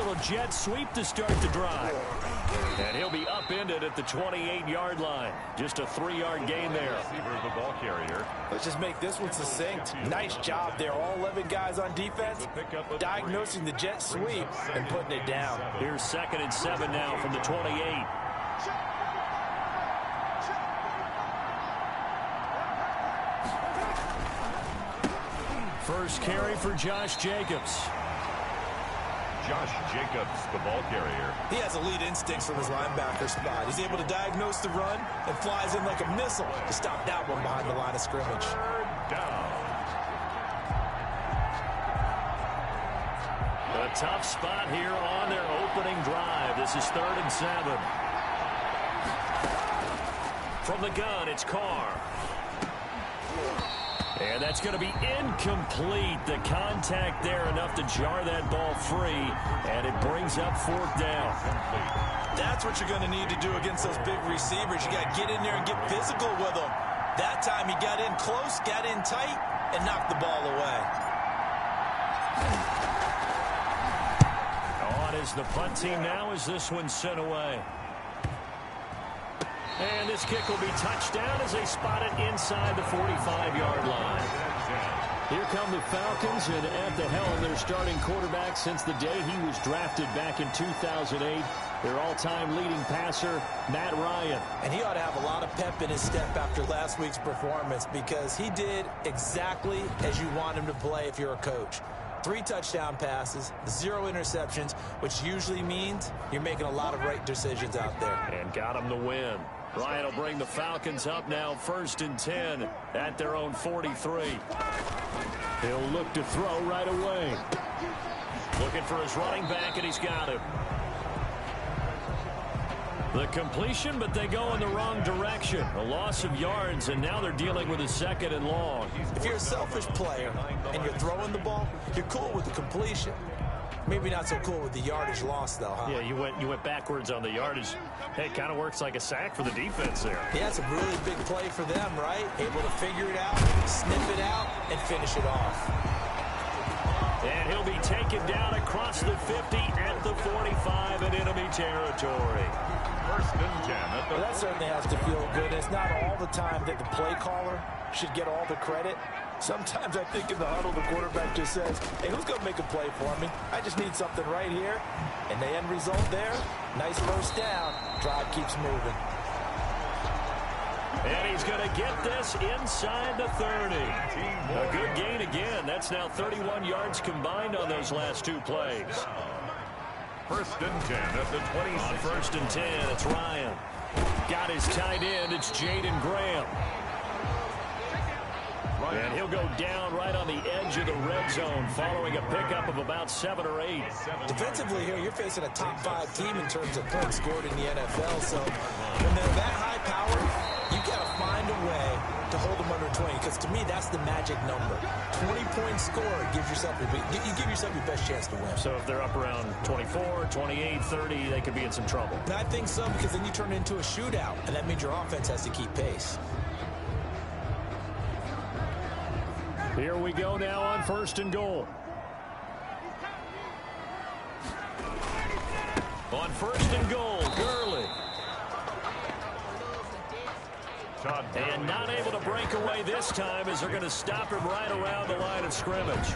little jet sweep to start the drive. And he'll be upended at the 28-yard line. Just a 3-yard gain there. The ball carrier. Let's just make this one succinct. Nice job there. All 11 guys on defense diagnosing the jet sweep and putting it down. Here's 2nd and 7 now from the 28. First carry for Josh Jacobs. Josh Jacobs, the ball carrier. He has elite instincts from his linebacker spot. He's able to diagnose the run and flies in like a missile to stop that one behind the line of scrimmage. Down. A tough spot here on their opening drive. This is 3rd and 7. From the gun, it's Carr. And that's going to be incomplete. The contact there enough to jar that ball free, and it brings up 4th down. That's what you're going to need to do against those big receivers. You got to get in there and get physical with them. That time he got in close, got in tight, and knocked the ball away. On is the punt team now as this one's sent away. And this kick will be touched down as they spot it inside the 45-yard line. Here come the Falcons, and at the helm, their starting quarterback since the day he was drafted back in 2008. Their all-time leading passer, Matt Ryan. And he ought to have a lot of pep in his step after last week's performance because he did exactly as you want him to play if you're a coach. 3 touchdown passes, 0 interceptions, which usually means you're making a lot of right decisions out there. And got him the win. Ryan will bring the Falcons up now 1st and 10 at their own 43. He'll look to throw right away. Looking for his running back, and he's got him. The completion, but they go in the wrong direction. A loss of yards, and now they're dealing with a 2nd and long. If you're a selfish player and you're throwing the ball, you're cool with the completion. Maybe not so cool with the yardage loss, though, huh? Yeah, you went backwards on the yardage. Hey, it kind of works like a sack for the defense there. Yeah, it's a really big play for them, right? Able to figure it out, snip it out, and finish it off. And he'll be taken down across the 50 at the 45 in enemy territory. 1st and 10. Well, that certainly has to feel good. It's not all the time that the play caller should get all the credit. Sometimes I think in the huddle, the quarterback just says, hey, who's going to make a play for me? I just need something right here. And the end result there, nice 1st down. Drive keeps moving. And he's going to get this inside the 30. A good gain again. That's now 31 yards combined on those last 2 plays. 1st and 10 at the 20. On 1st and 10, it's Ryan. Got his tight end. It's Jaden Graham. And he'll go down right on the edge of the red zone following a pickup of about 7 or 8. Defensively here, you're facing a top 5 team in terms of points scored in the NFL. So when they're that high powered, you got to find a way to hold them under 20. Because to me, that's the magic number. 20-point score gives yourself you give yourself your best chance to win. So if they're up around 24, 28, 30, they could be in some trouble. And I think so, because then you turn it into a shootout, and that means your offense has to keep pace. Here we go now on 1st and goal. On 1st and goal, Gurley. And not able to break away this time as they're going to stop him right around the line of scrimmage.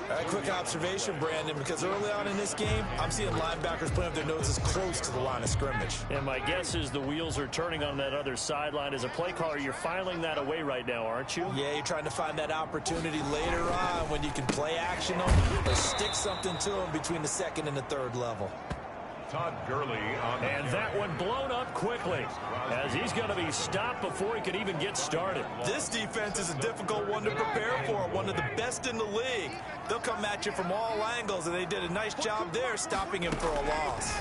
A quick observation, Brandon, because early on in this game, I'm seeing linebackers putting up their noses close to the line of scrimmage. And my guess is the wheels are turning on that other sideline. As a play caller, you're filing that away right now, aren't you? Yeah, you're trying to find that opportunity later on when you can play action them or stick something to them between the 2nd and the 3rd level. Todd Gurley on the And that one blown up quickly as he's going to be stopped before he could even get started. This defense is a difficult one to prepare for, one of the best in the league. They'll come at you from all angles, and they did a nice job there stopping him for a loss.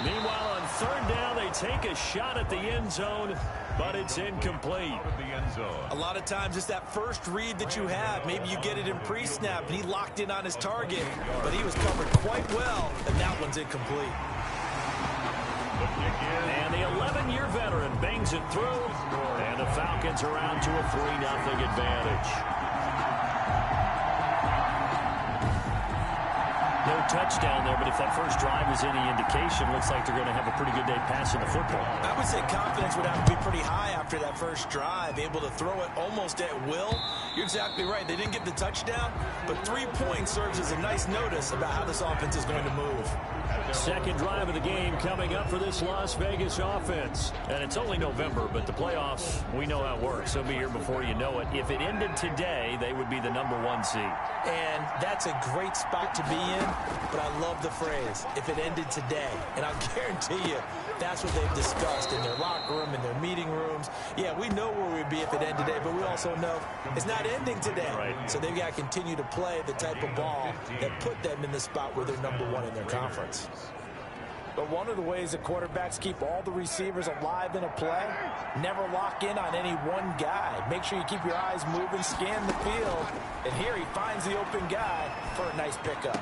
Meanwhile, on 3rd down, they take a shot at the end zone, but it's incomplete. A lot of times it's that first read that you have. Maybe you get it in pre-snap, and he locked in on his target, but he was covered quite well, and that one's incomplete. And the 11-year veteran bangs it through, and the Falcons are out to a 3-0 advantage. touchdown there, but if that first drive is any indication, looks like they're going to have a pretty good day passing the football. I would say confidence would have to be pretty high after that first drive, able to throw it almost at will. You're exactly right. They didn't get the touchdown, but 3 points serves as a nice notice about how this offense is going to move. Second drive of the game coming up for this Las Vegas offense. And it's only November, but the playoffs, we know how it works. They'll be here before you know it. If it ended today, they would be the #1 seed. And that's a great spot to be in, but I love the phrase, if it ended today. And I'll guarantee you, that's what they've discussed in their locker room, in their meeting rooms. Yeah, we know where we'd be if it ended today, but we also know it's not ending today. Right. So they've got to continue to play the type of ball that put them in the spot where they're #1 in their conference. But one of the ways that quarterbacks keep all the receivers alive in a play, never lock in on any one guy. Make sure you keep your eyes moving, scan the field, and here he finds the open guy for a nice pickup.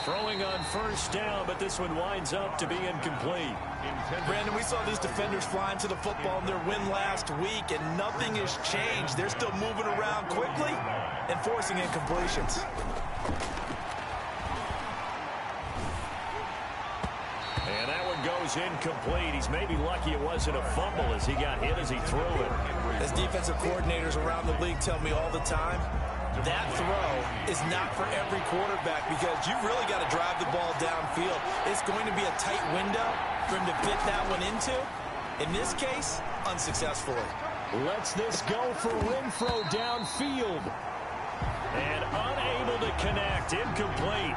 Throwing on first down, but this one winds up to be incomplete. Brandon, we saw these defenders flying to the football in their win last week, and nothing has changed. They're still moving around quickly and forcing incompletions. And that one goes incomplete. He's maybe lucky it wasn't a fumble as he got hit as he threw it. As defensive coordinators around the league tell me all the time, that throw is not for every quarterback because you've really got to drive the ball downfield. It's going to be a tight window for him to fit that one into. In this case, unsuccessfully. Lets this go for Renfro downfield. And unable to connect. Incomplete.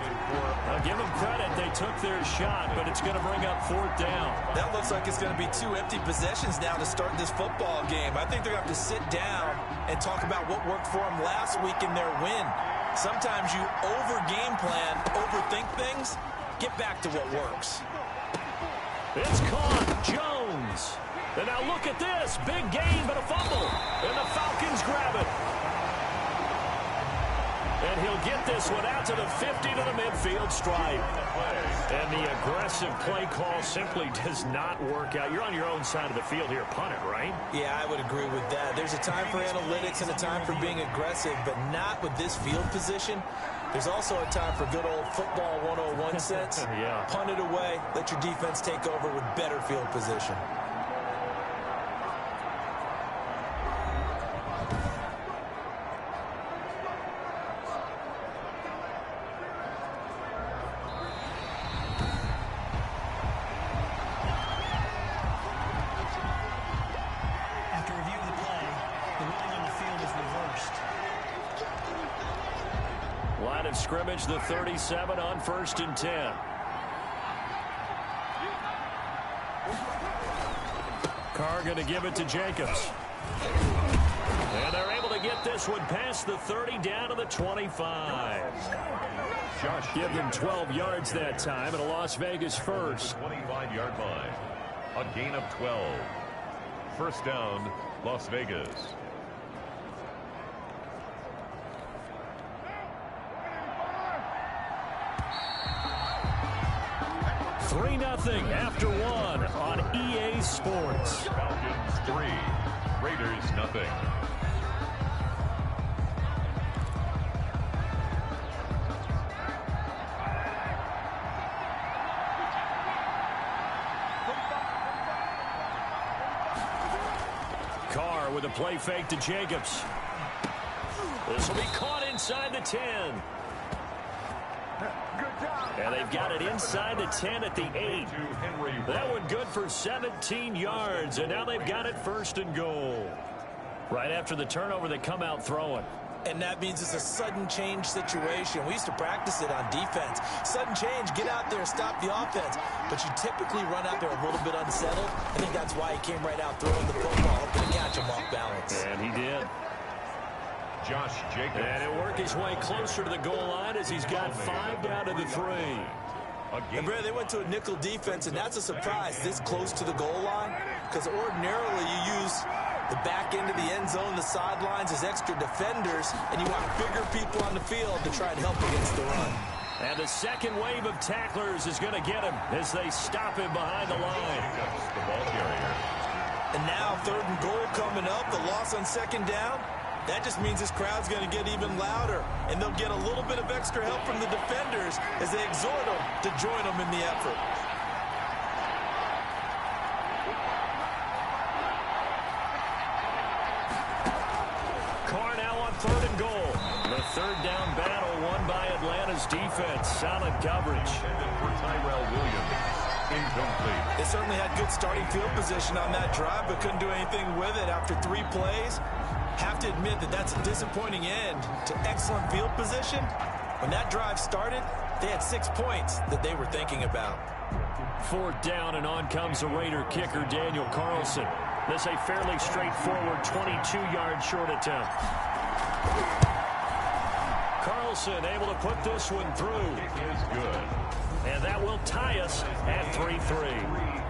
I'll give them credit. They took their shot, but it's going to bring up 4th down. That looks like it's going to be 2 empty possessions now to start this football game. I think they're going to have to sit down and talk about what worked for them last week in their win. Sometimes you over-game plan, overthink things. Get back to what works. It's caught. Jones. And now look at this. Big gain, but a fumble. And the Falcons grab it. And he'll get this one out to the 50 to the midfield stripe. And the aggressive play call simply does not work out. You're on your own side of the field here. Punt it, right? Yeah, I would agree with that. There's a time for analytics and a time for being aggressive, but not with this field position. There's also a time for good old football 101 sense. Yeah. Punt it away. Let your defense take over with better field position. Line of scrimmage, the 37 on 1st and 10. Carr going to give it to Jacobs. And they're able to get this one past the 30 down to the 25. Give them 12 yards that time and a Las Vegas first. 25-yard line. A gain of 12. First down, Las Vegas. 3-0 after 1 on EA Sports. Falcons 3, Raiders 0. Carr with a play fake to Jacobs. This will be caught inside the 10. And they've got it inside the 10 at the 8. That one good for 17 yards, and now they've got it 1st and goal. Right after the turnover, they come out throwing. And that means it's a sudden change situation. We used to practice it on defense. Sudden change, get out there, stop the offense. But you typically run out there a little bit unsettled. I think that's why he came right out throwing the football, hoping to catch him off balance. And he did. Josh Jacobs. And he'll work his way closer to the goal line as he's got 5 down to the 3. And Brad, they went to a nickel defense, and that's a surprise this close to the goal line, because ordinarily you use the back end of the end zone, the sidelines as extra defenders, and you want bigger people on the field to try and help against the run. And the second wave of tacklers is going to get him as they stop him behind the line. The ball carrier. And now 3rd and goal coming up, the loss on 2nd down. that just means this crowd's going to get even louder, and they'll get a little bit of extra help from the defenders as they exhort them to join them in the effort. Carr now on 3rd and goal. The 3rd down battle won by Atlanta's defense. Solid coverage. For Tyrell Williams. Incomplete. They certainly had good starting field position on that drive, but couldn't do anything with it after 3 plays. Have to admit that that's a disappointing end to excellent field position. When that drive started, they had 6 points that they were thinking about. 4th down, and on comes the Raider kicker, Daniel Carlson. This a fairly straightforward 22-yard short attempt. Carlson able to put this one through. It is good. And that will tie us at 3-3.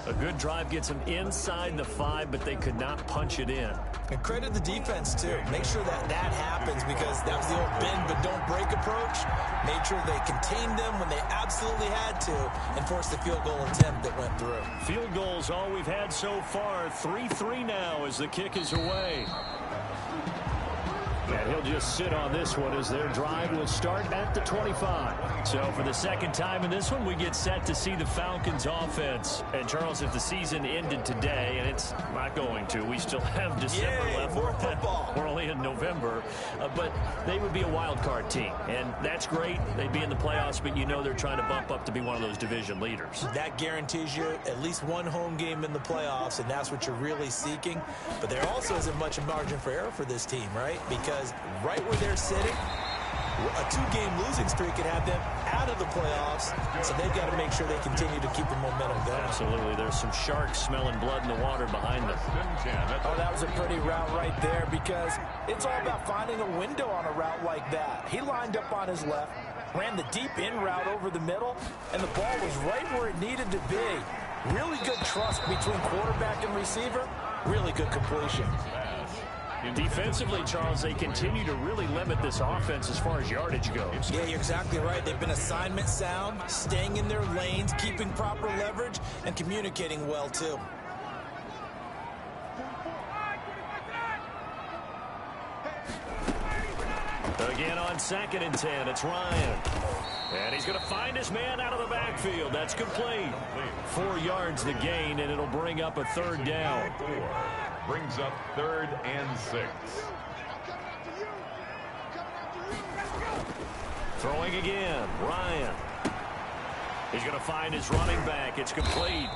A good drive gets them inside the 5, but they could not punch it in. And credit the defense, too. Make sure that happens, because that was the old bend but don't break approach. Made sure they contained them when they absolutely had to and forced the field goal attempt that went through. Field goals all we've had so far. 3-3 now as the kick is away. And he'll just sit on this one as their drive will start at the 25. So for the second time in this one, we get set to see the Falcons offense. And Charles, if the season ended today, and it's not going to, we still have December left. More football. We're only in November. But they would be a wild card team. And that's great. They'd be in the playoffs, but you know they're trying to bump up to be one of those division leaders. That guarantees you at least one home game in the playoffs, and that's what you're really seeking. But there also isn't much margin for error for this team, right? Because right where they're sitting, a 2-game losing streak could have them out of the playoffs, so they've got to make sure they continue to keep the momentum going. Absolutely. There's some sharks smelling blood in the water behind them. Oh, that was a pretty route right there, because it's all about finding a window on a route like that. He lined up on his left, ran the deep in route over the middle, and the ball was right where it needed to be. Really good trust between quarterback and receiver. Really good completion. Defensively, Charles, they continue to really limit this offense as far as yardage goes. Yeah, you're exactly right. They've been assignment sound, staying in their lanes, keeping proper leverage, and communicating well, too. Again on 2nd and 10, it's Ryan. And he's going to find his man out of the backfield. That's complete. 4 yards the gain, and it'll bring up a 3rd down. Brings up 3rd and 6. Throwing again, Ryan. He's going to find his running back. It's complete.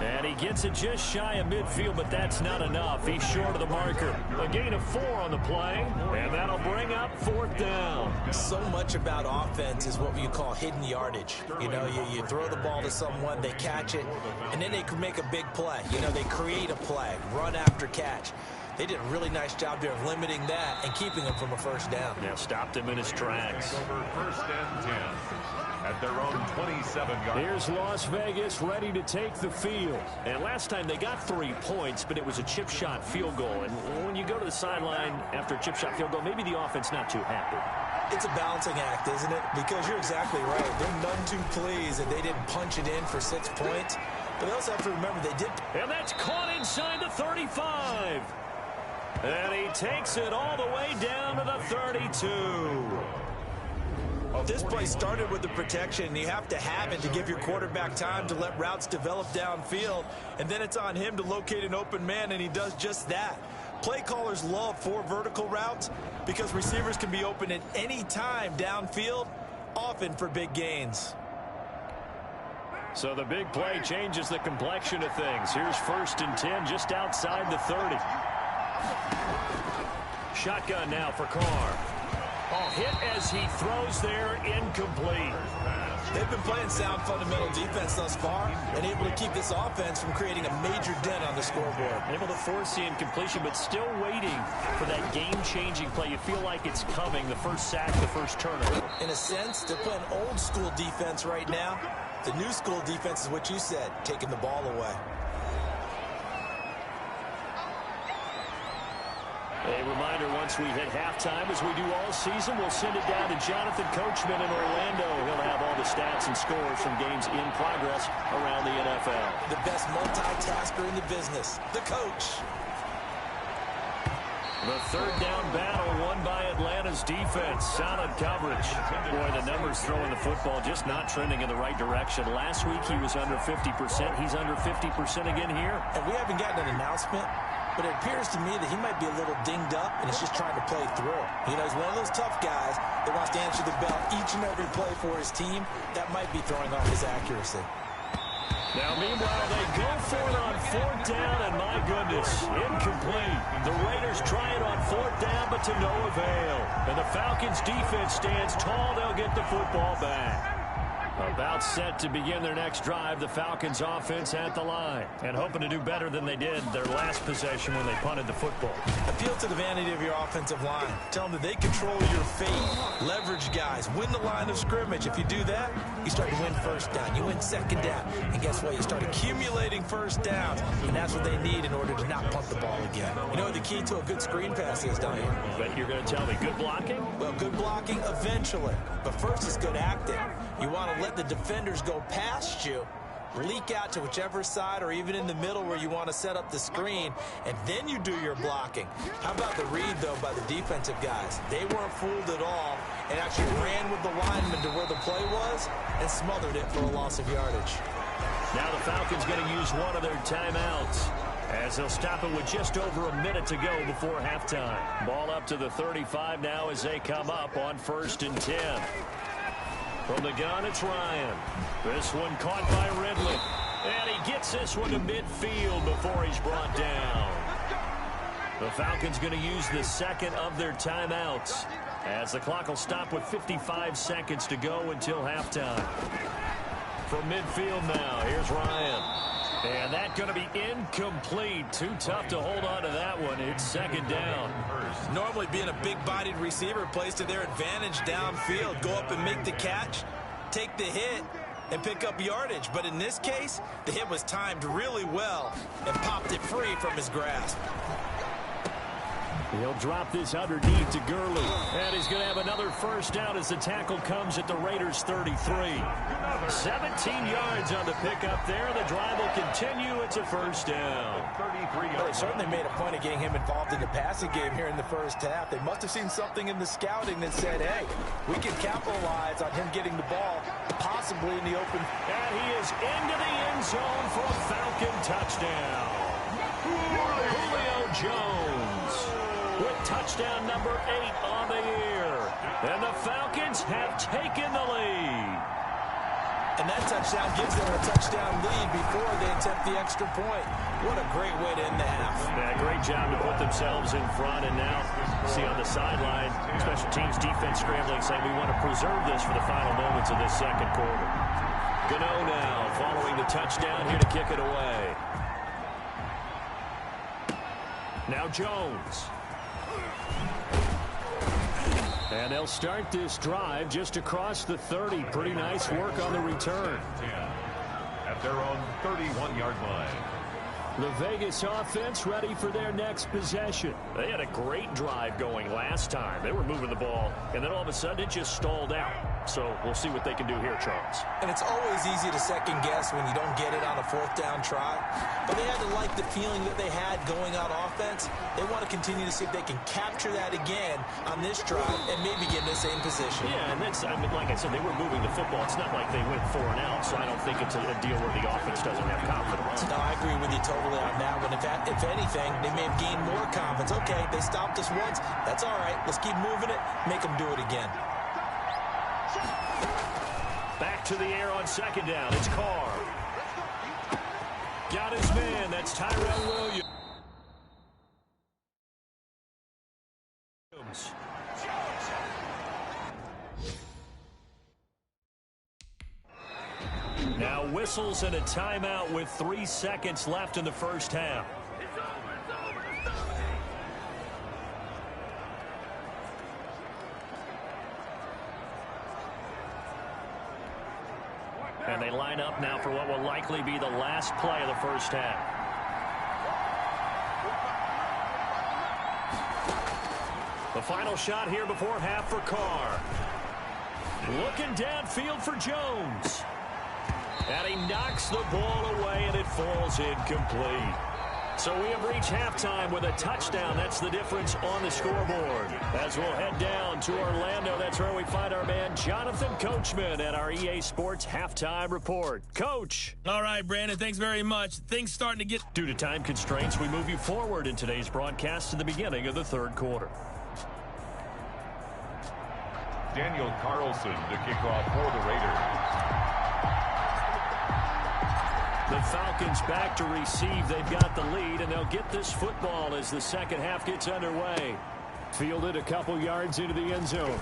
And he gets it just shy of midfield, but that's not enough. He's short of the marker. A gain of 4 on the play, and that'll bring up 4th down. So much about offense is what you call hidden yardage. You know, you throw the ball to someone, they catch it, and then they can make a big play. You know, they create a play, run after catch. They did a really nice job there of limiting that and keeping him from a 1st down. Yeah, stopped him in his tracks. Over 1st and 10 at their own 27-yard. Here's Las Vegas ready to take the field. And last time they got 3 points, but it was a chip shot field goal. And when you go to the sideline after a chip shot field goal, maybe the offense not too happy. It's a balancing act, isn't it? Because you're exactly right. They're none too pleased that they didn't punch it in for 6 points. But they also have to remember they did. And that's caught inside the 35. And he takes it all the way down to the 32. This play started with the protection, and you have to have it to give your quarterback time to let routes develop downfield, and then it's on him to locate an open man, and he does just that. Play callers love 4 vertical routes because receivers can be open at any time downfield, often for big gains. So the big play changes the complexion of things. Here's 1st and 10 just outside the 30. Shotgun now for Carr. Oh, hit as he throws there, incomplete. They've been playing sound fundamental defense thus far and able to keep this offense from creating a major dent on the scoreboard. Able to force the incompletion, but still waiting for that game-changing play. You feel like it's coming, the 1st sack, the 1st turnover. In a sense, they're playing old-school defense right now. The new-school defense is what you said, taking the ball away. A reminder once once we hit halftime, as we do all season, we'll send it down to Jonathan Coachman in Orlando. He'll have all the stats and scores from games in progress around the NFL. The best multitasker in the business, the coach. The third down battle won by Atlanta's defense. Solid coverage. Boy, the numbers throwing the football just not trending in the right direction. Last week he was under 50%. He's under 50% again here. And we haven't gotten an announcement, but it appears to me that he might be a little dinged up and is just trying to play through. You know, he's one of those tough guys that wants to answer the bell each and every play for his team. That might be throwing off his accuracy. Now, meanwhile, they go for it on fourth down, and my goodness, incomplete. The Raiders try it on fourth down, but to no avail. And the Falcons' defense stands tall. They'll get the football back. About set to begin their next drive, the Falcons offense at the line. And hoping to do better than they did their last possession when they punted the football. Appeal to the vanity of your offensive line. Tell them that they control your fate. Leverage guys. Win the line of scrimmage. If you do that, you start to win first down. You win second down. And guess what? You start accumulating first downs. And that's what they need in order to not punt the ball again. You know what the key to a good screen pass is, don't you? But you're going to tell me good blocking? Well, good blocking eventually. But first is good acting. You want to let the defenders go past you, leak out to whichever side or even in the middle where you want to set up the screen, and then you do your blocking. How about the read, though, by the defensive guys? They weren't fooled at all and actually ran with the lineman to where the play was and smothered it for a loss of yardage. Now the Falcons going to use one of their timeouts, as they'll stop it with just over a minute to go before halftime. Ball up to the 35 now as they come up on 1st and 10. From the gun, it's Ryan. This one caught by Ridley. And he gets this one to midfield before he's brought down. The Falcons going to use the second of their timeouts, as the clock will stop with 55 seconds to go until halftime. From midfield now, here's Ryan. And that's going to be incomplete. Too tough to hold on to that one. It's second down. Normally being a big-bodied receiver plays to their advantage downfield. Go up and make the catch, take the hit, and pick up yardage. But in this case, the hit was timed really well and popped it free from his grasp. He'll drop this underneath to Gurley. And he's going to have another first down as the tackle comes at the Raiders' 33. 17 yards on the pickup there. The drive will continue. It's a first down. Well, they certainly made a point of getting him involved in the passing game here in the first half. They must have seen something in the scouting that said, hey, we can capitalize on him getting the ball, possibly in the open. And he is into the end zone for a Falcon touchdown. Julio Jones with touchdown number 8 on the year. And the Falcons have taken the lead. And that touchdown gives them a touchdown lead before they attempt the extra point. What a great way to end the half. Yeah, great job to put themselves in front. And now, see on the sideline, special teams defense scrambling, saying we want to preserve this for the final moments of this second quarter. Gano now following the touchdown here to kick it away. Now Jones. And they'll start this drive just across the 30. Pretty nice work on the return. At their own 31-yard line. The Vegas offense ready for their next possession. They had a great drive going last time. They were moving the ball, and then all of a sudden it just stalled out. So we'll see what they can do here, Charles. And it's always easy to second guess when you don't get it on a fourth down try. But they had to like the feeling that they had going on offense. They want to continue to see if they can capture that again on this drive and maybe get in the same position. Yeah, and that's, I mean, like I said, they were moving the football. It's not like they went 4 and out, so I don't think it's a deal where the offense doesn't have confidence. No, I agree with you totally on that one. If anything, they may have gained more confidence. Okay, they stopped us once. That's all right. Let's keep moving it. Make them do it again. Back to the air on second down. It's Carr. Got his man. That's Tyrell Williams. Now whistles and a timeout with 3 seconds left in the first half. And they line up now for what will likely be the last play of the first half. final shot here before half for Carr. Looking downfield for Jones. And he knocks the ball away, and it falls incomplete. So we have reached halftime with a touchdown. That's the difference on the scoreboard. As we'll head down to Orlando, that's where we find our man Jonathan Coachman at our EA Sports Halftime Report. Coach. All right, Brandon, thanks very much. Things starting to get... Due to time constraints, we move you forward in today's broadcast to the beginning of the third quarter. Daniel Carlson to kick off for the Raiders. The Falcons back to receive. They've got the lead, and they'll get this football as the second half gets underway. Fielded a couple yards into the end zone.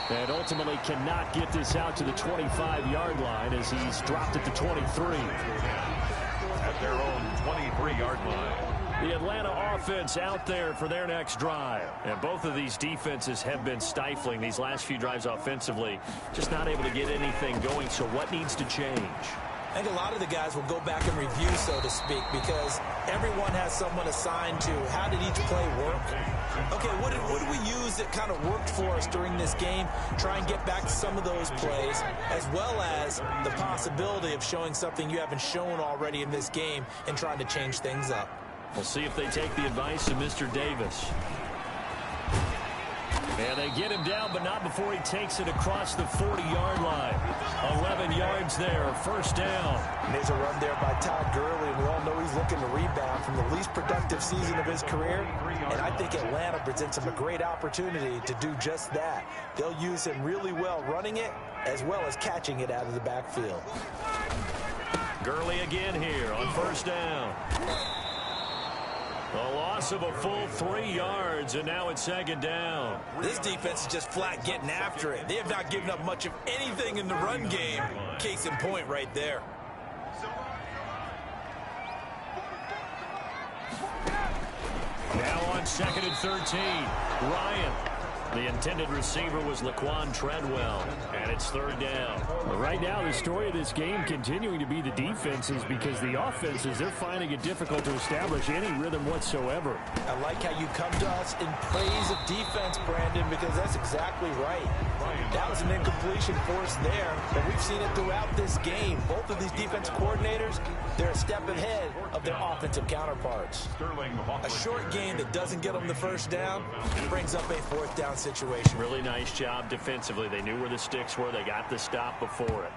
And ultimately cannot get this out to the 25-yard line as he's dropped at the 23. At their own 23-yard line. The Atlanta offense out there for their next drive. And both of these defenses have been stifling these last few drives offensively. Just not able to get anything going. So what needs to change? I think a lot of the guys will go back and review, so to speak, because everyone has someone assigned to how did each play work. Okay, what did we use that kind of worked for us during this game? Try and get back to some of those plays, as well as the possibility of showing something you haven't shown already in this game and trying to change things up. We'll see if they take the advice of Mr. Davis. And they get him down, but not before he takes it across the 40-yard line. 11 yards there, first down. And there's a run there by Todd Gurley, and we all know he's looking to rebound from the least productive season of his career. And I think Atlanta presents him a great opportunity to do just that. They'll use him really well running it, as well as catching it out of the backfield. Gurley again here on first down. A loss of a full 3 yards, and now it's second down. This defense is just flat getting after it. They have not given up much of anything in the run game. Case in point right there. Now on second and 13, Ryan. The intended receiver was Laquan Treadwell, and it's third down. Well, right now, the story of this game continuing to be the defenses, because the offenses, they're finding it difficult to establish any rhythm whatsoever. I like how you come to us in praise of defense, Brandon, because that's exactly right. That was an incompletion force there, but we've seen it throughout this game. Both of these defense coordinators, they're a step ahead of their offensive counterparts. A short game that doesn't get them the first down brings up a fourth down situation. Really nice job defensively. They knew where the sticks were. They got the stop before it.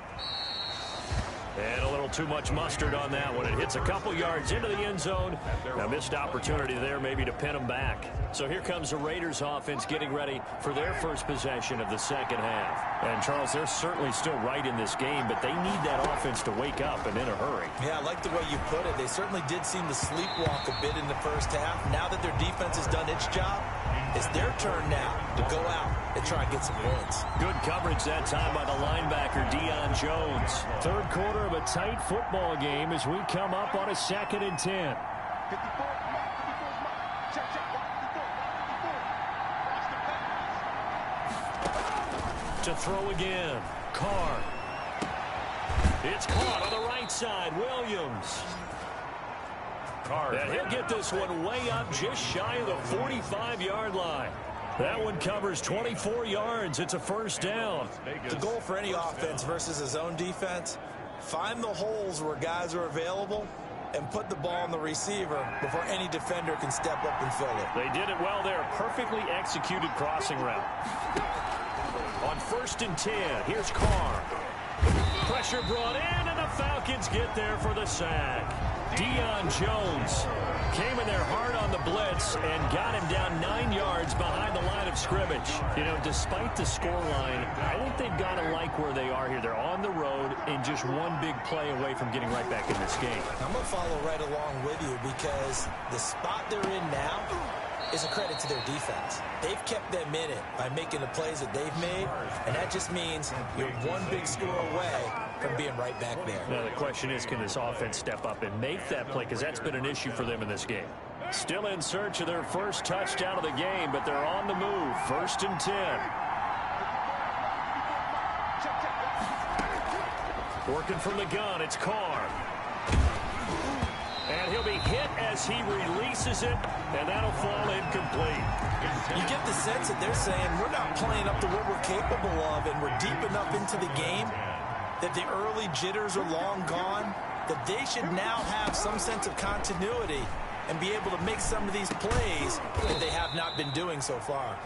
And a little too much mustard on that one. It hits a couple yards into the end zone. A missed opportunity there maybe to pin them back. So here comes the Raiders offense getting ready for their first possession of the second half. And Charles, they're certainly still right in this game, but they need that offense to wake up and in a hurry. Yeah, I like the way you put it. They certainly did seem to sleepwalk a bit in the first half. Now that their defense has done its job, it's their turn now to go out and try and get some wins. Good coverage that time by the linebacker, Deion Jones. Third quarter of a tight football game as we come up on a 2nd and 10. To throw again, Carr. It's caught on the right side, Williams. And he'll get this one way up just shy of the 45-yard line. That one covers 24 yards. It's a first down. The goal for any offense versus his own defense, find the holes where guys are available and put the ball on the receiver before any defender can step up and fill it. They did it well there. Perfectly executed crossing route. On 1st and 10, here's Carr. Pressure brought in, and the Falcons get there for the sack. Deion Jones came in there hard on the blitz and got him down 9 yards behind the line of scrimmage. You know, despite the scoreline, I think they've got to like where they are here. They're on the road and just one big play away from getting right back in this game. I'm going to follow right along with you because the spot they're in now is a credit to their defense. They've kept them in it by making the plays that they've made, and that just means you're one big score away from being right back there. Now the question is, can this offense step up and make that play, because that's been an issue for them in this game. Still in search of their first touchdown of the game, but they're on the move. 1st and 10. Working from the gun, it's Carr. And he'll It'll be hit as he releases it, and that'll fall incomplete. You get the sense that they're saying we're not playing up to what we're capable of, and we're deep enough into the game that the early jitters are long gone, that they should now have some sense of continuity and be able to make some of these plays that they have not been doing so far.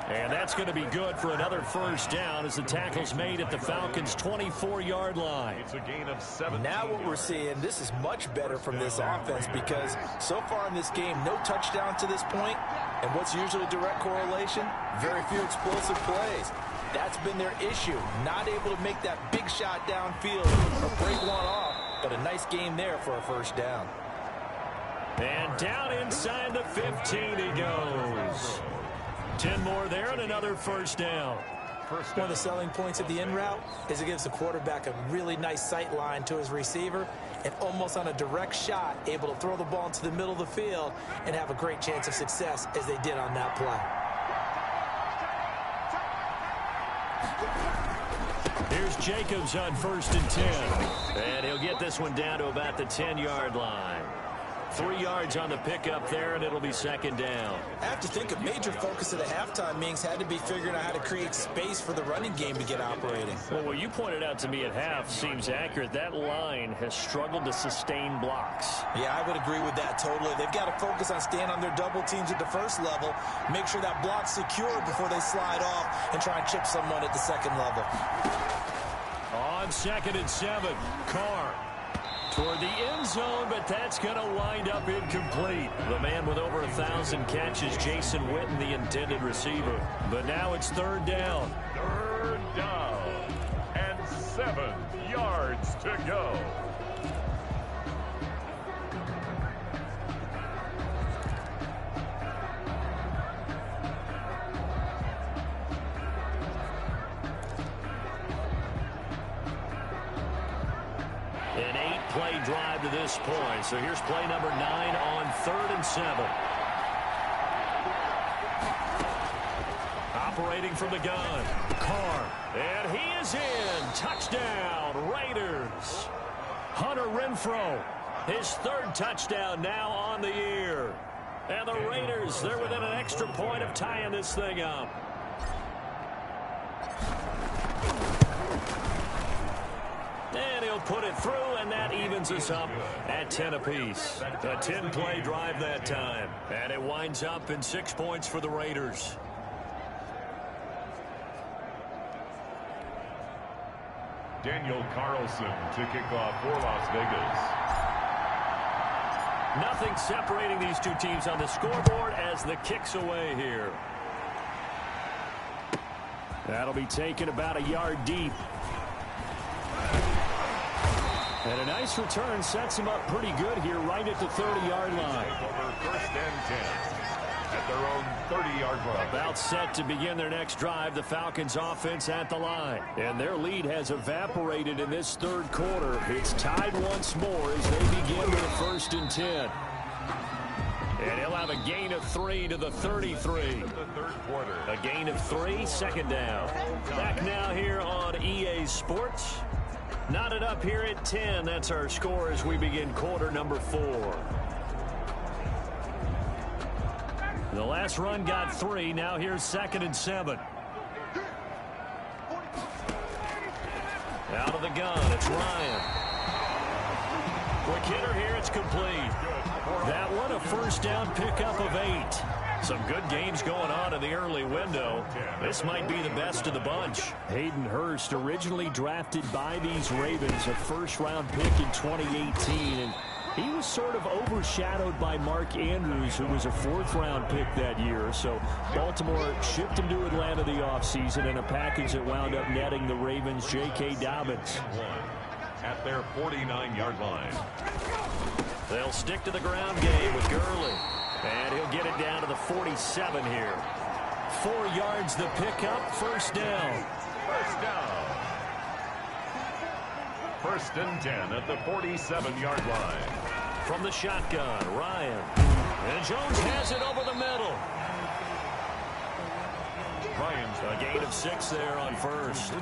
And that's going to be good for another first down as the tackle's made at the Falcons' 24-yard line. It's a gain of 7. Now what we're seeing, this is much better from this offense because so far in this game, no touchdown to this point. And what's usually a direct correlation? Very few explosive plays. That's been their issue. Not able to make that big shot downfield or break one off, but a nice game there for a first down. And down inside the 15 he goes. 10 more there and another first down. One of the selling points of the in route is it gives the quarterback a really nice sight line to his receiver and almost on a direct shot able to throw the ball into the middle of the field and have a great chance of success as they did on that play. Here's Jacobs on 1st and 10. And he'll get this one down to about the 10-yard line. 3 yards on the pickup there, and it'll be 2nd down. I have to think a major focus of the halftime meetings had to be figuring out how to create space for the running game to get operating. Well, what you pointed out to me at half seems accurate. That line has struggled to sustain blocks. Yeah, I would agree with that totally. They've got to focus on staying on their double teams at the first level, make sure that block's secure before they slide off and try and chip someone at the second level. On 2nd and 7, Carr toward the end zone, but that's going to wind up incomplete. The man with over 1,000 catches, Jason Witten, the intended receiver. But now it's 3rd down. 3rd down and 7 yards to go. An 8-play drive to this point. So here's play number 9 on 3rd and 7. Operating from the gun, Carr. And he is in. Touchdown, Raiders. Hunter Renfrow, his 3rd touchdown now on the year. And the Raiders, they're within an extra point of tying this thing up. And he'll put it through, and that evens us up at 10 apiece. A 10-play drive that time. And it winds up in 6 points for the Raiders. Daniel Carlson to kick off for Las Vegas. Nothing separating these two teams on the scoreboard as the kick's away here. That'll be taken about a yard deep. And a nice return sets him up pretty good here right at the 30-yard line. Over 1st and 10 at their own 30-yard line. About set to begin their next drive, the Falcons offense at the line. And their lead has evaporated in this 3rd quarter. It's tied once more as they begin with a 1st and 10. And he'll have a gain of 3 to the 33. The 3rd quarter. A gain of 3, 2nd down. Back now here on EA Sports. Knotted up here at 10. That's our score as we begin quarter number 4. The last run got 3. Now here's 2nd and 7. Out of the gun, it's Ryan. Quick hitter here, it's complete. That one a 1st down pickup of 8. Some good games going on in the early window. This might be the best of the bunch. Hayden Hurst, originally drafted by these Ravens, a 1st-round pick in 2018. And he was sort of overshadowed by Mark Andrews, who was a 4th-round pick that year. So Baltimore shipped him to Atlanta the offseason in a package that wound up netting the Ravens J.K. Dobbins. At their 49-yard line. They'll stick to the ground game with Gurley. And he'll get it down to the 47 here. 4 yards the pickup, 1st down. 1st down. 1st and 10 at the 47-yard line. From the shotgun, Ryan. And Jones has it over the middle. A gain of 6 there on first.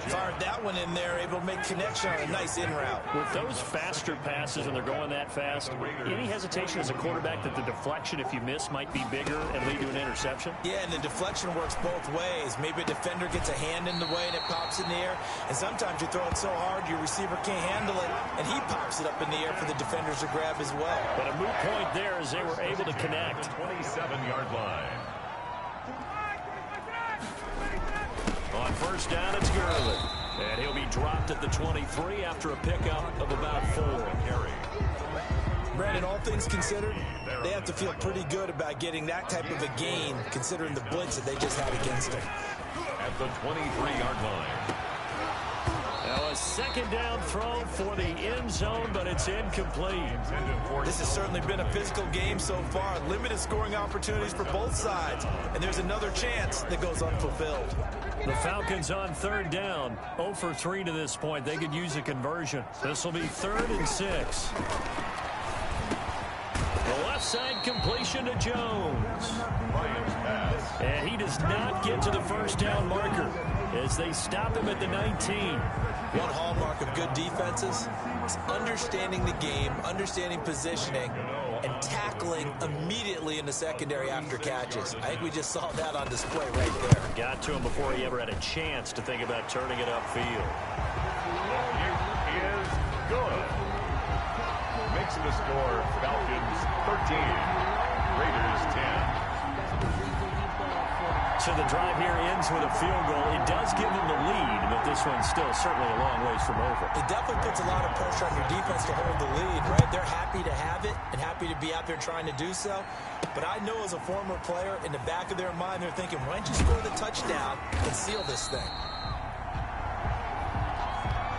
Fired that one in there, able to make connection on a nice in route. With those faster passes and they're going that fast, any hesitation as a quarterback that the deflection, if you miss, might be bigger and lead to an interception? Yeah, and the deflection works both ways. Maybe a defender gets a hand in the way and it pops in the air. And sometimes you throw it so hard your receiver can't handle it, and he pops it up in the air for the defenders to grab as well. But a moot point there as they were able to connect. 27-yard line. On first down, it's Gurley. And he'll be dropped at the 23 after a pickup of about 4. Brandon, all things considered, they have to feel pretty good about getting that type of a gain, considering the blitz that they just had against them. At the 23-yard line. Now a second down throw for the end zone, but it's incomplete. This has certainly been a physical game so far. Limited scoring opportunities for both sides. And there's another chance that goes unfulfilled. The Falcons on third down. 0 for 3 to this point. They could use a conversion. This will be 3rd and 6. The left side completion to Jones. And he does not get to the first down marker as they stop him at the 19. One hallmark of good defenses is understanding the game, understanding positioning, and tackling immediately in the secondary after catches. I think we just saw that on display right there. Got to him before he ever had a chance to think about turning it upfield. It is good. Makes the score Falcons 13, Raiders 10. So the drive here ends with a field goal. It does give them the lead, but this one's still certainly a long ways from over. It definitely puts a lot of pressure on your defense to hold the lead, right? They're happy to have it and happy to be out there trying to do so. But I know as a former player, in the back of their mind, they're thinking, why don't you score the touchdown and seal this thing?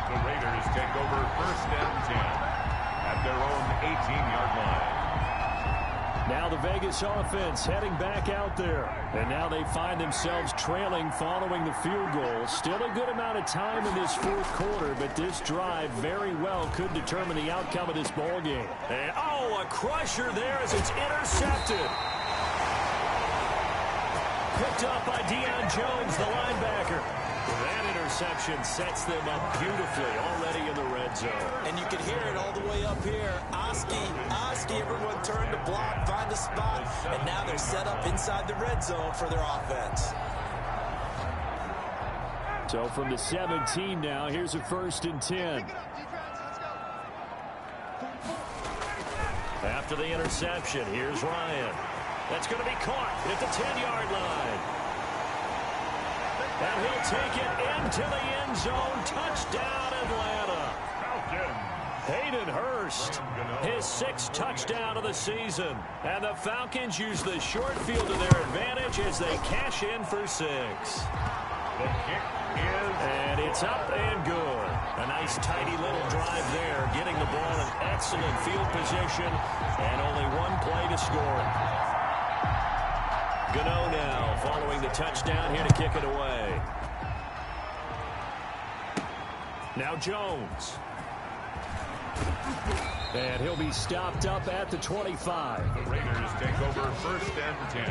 The Raiders take over 1st and 10 at their own 18-yard line. Now the Vegas offense heading back out there. And now they find themselves trailing following the field goal. Still a good amount of time in this 4th quarter, but this drive very well could determine the outcome of this ball game. And, a crusher there as it's intercepted. Picked up by Deion Jones, the linebacker. That interception sets them up beautifully already in the red zone. And you can hear it all the way up here. Oski, everyone turned to block, find a spot, and now they're set up inside the red zone for their offense. So from the 17 now, here's a 1st and 10. After the interception, here's Ryan. That's going to be caught at the 10-yard line. And he'll take it into the end zone. Touchdown, Atlanta. Hayden Hurst, his 6th touchdown of the season. And the Falcons use the short field to their advantage as they cash in for 6. The kick is... And it's up and good. A nice tidy little drive there, getting the ball in excellent field position, and only one play to score it. Gano now following the touchdown here to kick it away. Now Jones. And he'll be stopped up at the 25. The Raiders take over 1st and 10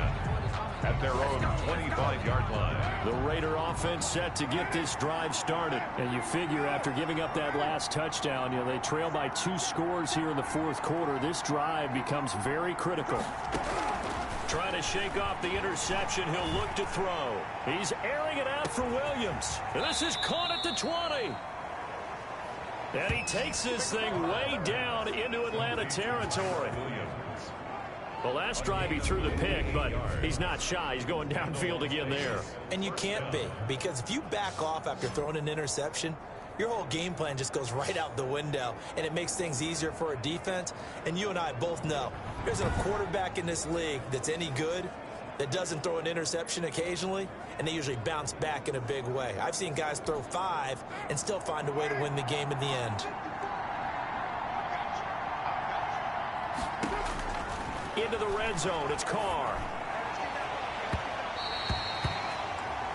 at their own 25-yard line. The Raider offense set to get this drive started. And you figure after giving up that last touchdown, they trail by 2 scores here in the 4th quarter. This drive becomes very critical. Trying to shake off the interception, he'll look to throw. He's airing it out for Williams. And this is caught at the 20. And he takes this thing way down into Atlanta territory. The last drive he threw the pick, but he's not shy. He's going downfield again there. And you can't be, because if you back off after throwing an interception, your whole game plan just goes right out the window, and it makes things easier for a defense. And you and I both know there's a quarterback in this league that's any good that doesn't throw an interception occasionally, and they usually bounce back in a big way. I've seen guys throw 5 and still find a way to win the game in the end. Into the red zone, it's Carr.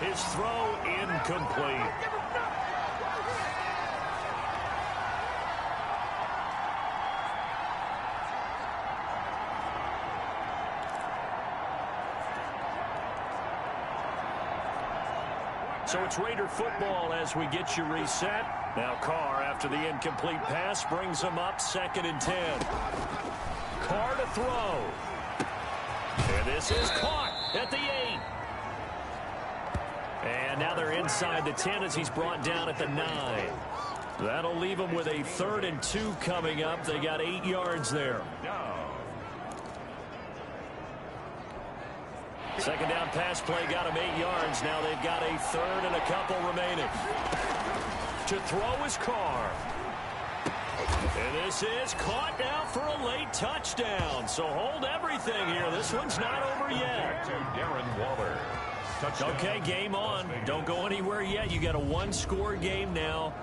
His throw incomplete. So it's Raider football as we get you reset. Now Carr, after the incomplete pass, brings them up 2nd and 10. Carr to throw. And this is caught at the 8. And now they're inside the 10 as he's brought down at the 9. That'll leave them with a 3rd and 2 coming up. They got 8 yards there. Second down pass play got him 8 yards. Now they've got a 3rd and a couple remaining. To throw is Carr. And this is caught now for a late touchdown. So hold everything here. This one's not over yet. To Darren Waller. Touchdown. Okay, game on. Don't go anywhere yet. You got a 1-score game now.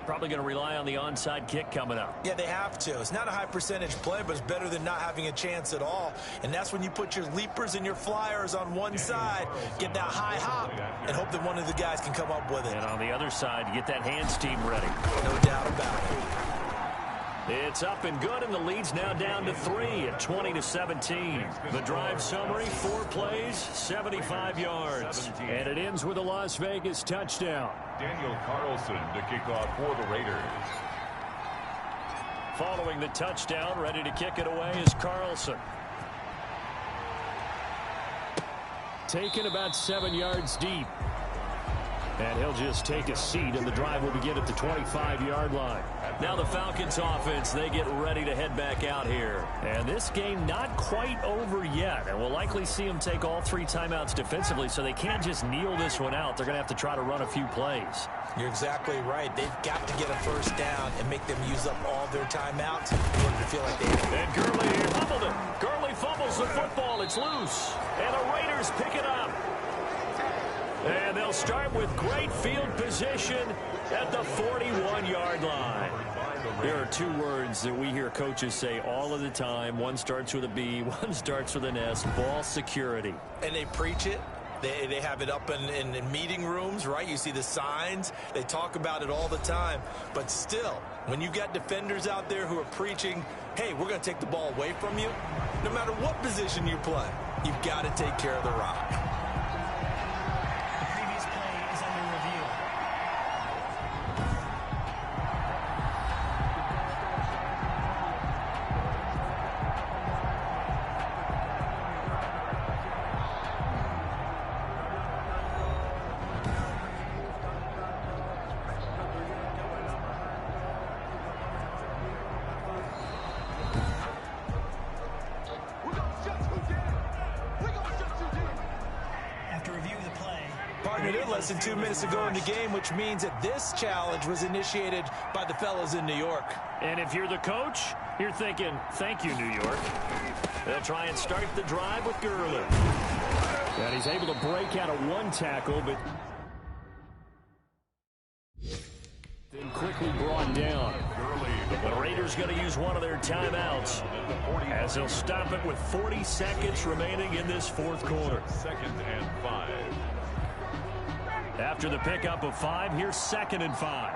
Probably going to rely on the onside kick coming up. Yeah, they have to. It's not a high percentage play, but it's better than not having a chance at all. And that's when you put your leapers and your flyers on one side, get that high hop, and hope that one of the guys can come up with it. And on the other side, get that hands team ready. No doubt about it. It's up and good, and the lead's now down to 3 at 20-17. The drive summary, 4 plays, 75 yards. And it ends with a Las Vegas touchdown. Daniel Carlson to kick off for the Raiders. Following the touchdown, ready to kick it away is Carlson. Taken about 7 yards deep. And he'll just take a seat, and the drive will begin at the 25-yard line. Now the Falcons offense, they get ready to head back out here. And this game not quite over yet. And we'll likely see them take all 3 timeouts defensively, so they can't just kneel this one out. They're going to have to try to run a few plays. You're exactly right. They've got to get a first down and make them use up all their timeouts in order to feel like they have. And Gurley fumbled it. Gurley fumbles the football. It's loose. And the Raiders pick it up. And they'll start with great field position at the 41-yard line. There are 2 words that we hear coaches say all of the time. One starts with a B, one starts with an S, ball security. And they preach it. They have it up in meeting rooms, right? You see the signs. They talk about it all the time. But still, when you've got defenders out there who are preaching, hey, we're going to take the ball away from you, no matter what position you play, you've got to take care of the rock. Less than 2 minutes ago in the game, which means that this challenge was initiated by the fellas in New York. And if you're the coach, you're thinking, thank you, New York. They'll try and start the drive with Gurley. And he's able to break out of 1 tackle, but then quickly brought down. The Raiders going to use one of their timeouts as they'll stop it with 40 seconds remaining in this 4th quarter. 2nd and 5. After the pickup of 5, here's 2nd and 5.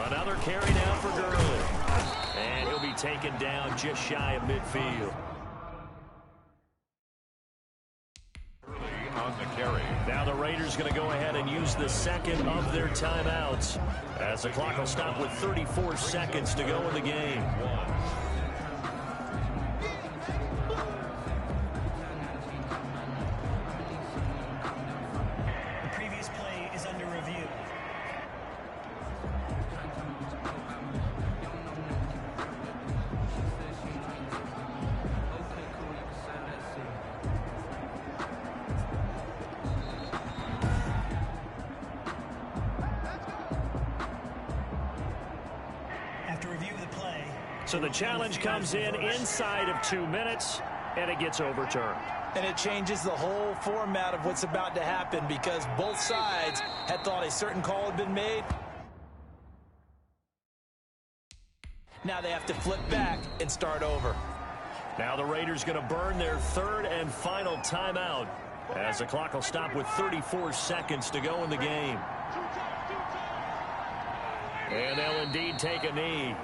Another carry now for Gurley. And he'll be taken down just shy of midfield. On the carry. Now the Raiders going to go ahead and use the 2nd of their timeouts as the clock will stop with 34 seconds to go in the game. So the challenge comes in inside of 2 minutes, and it gets overturned. And it changes the whole format of what's about to happen because both sides had thought a certain call had been made. Now they have to flip back and start over. Now the Raiders going to burn their 3rd and final timeout as the clock will stop with 34 seconds to go in the game. And they'll indeed take a knee.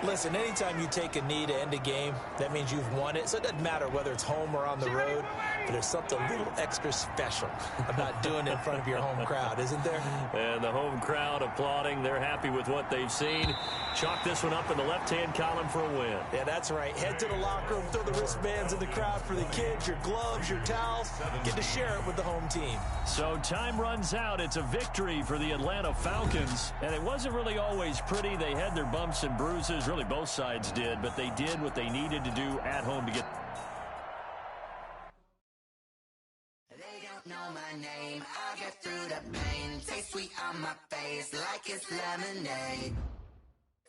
Listen, anytime you take a knee to end a game, that means you've won it. So it doesn't matter whether it's home or on the road, but there's something a little extra special about doing it in front of your home crowd, isn't there? And the home crowd applauding. They're happy with what they've seen. Chalk this one up in the left-hand column for a win. Yeah, that's right. Head to the locker room, throw the wristbands in the crowd for the kids, your gloves, your towels. Get to share it with the home team. So time runs out. It's a victory for the Atlanta Falcons. And it wasn't really always pretty. They had their bumps and bruises. Really, both sides did. But they did what they needed to do at home to get... They don't know my name. I get through the pain. Taste sweet on my face like it's lemonade.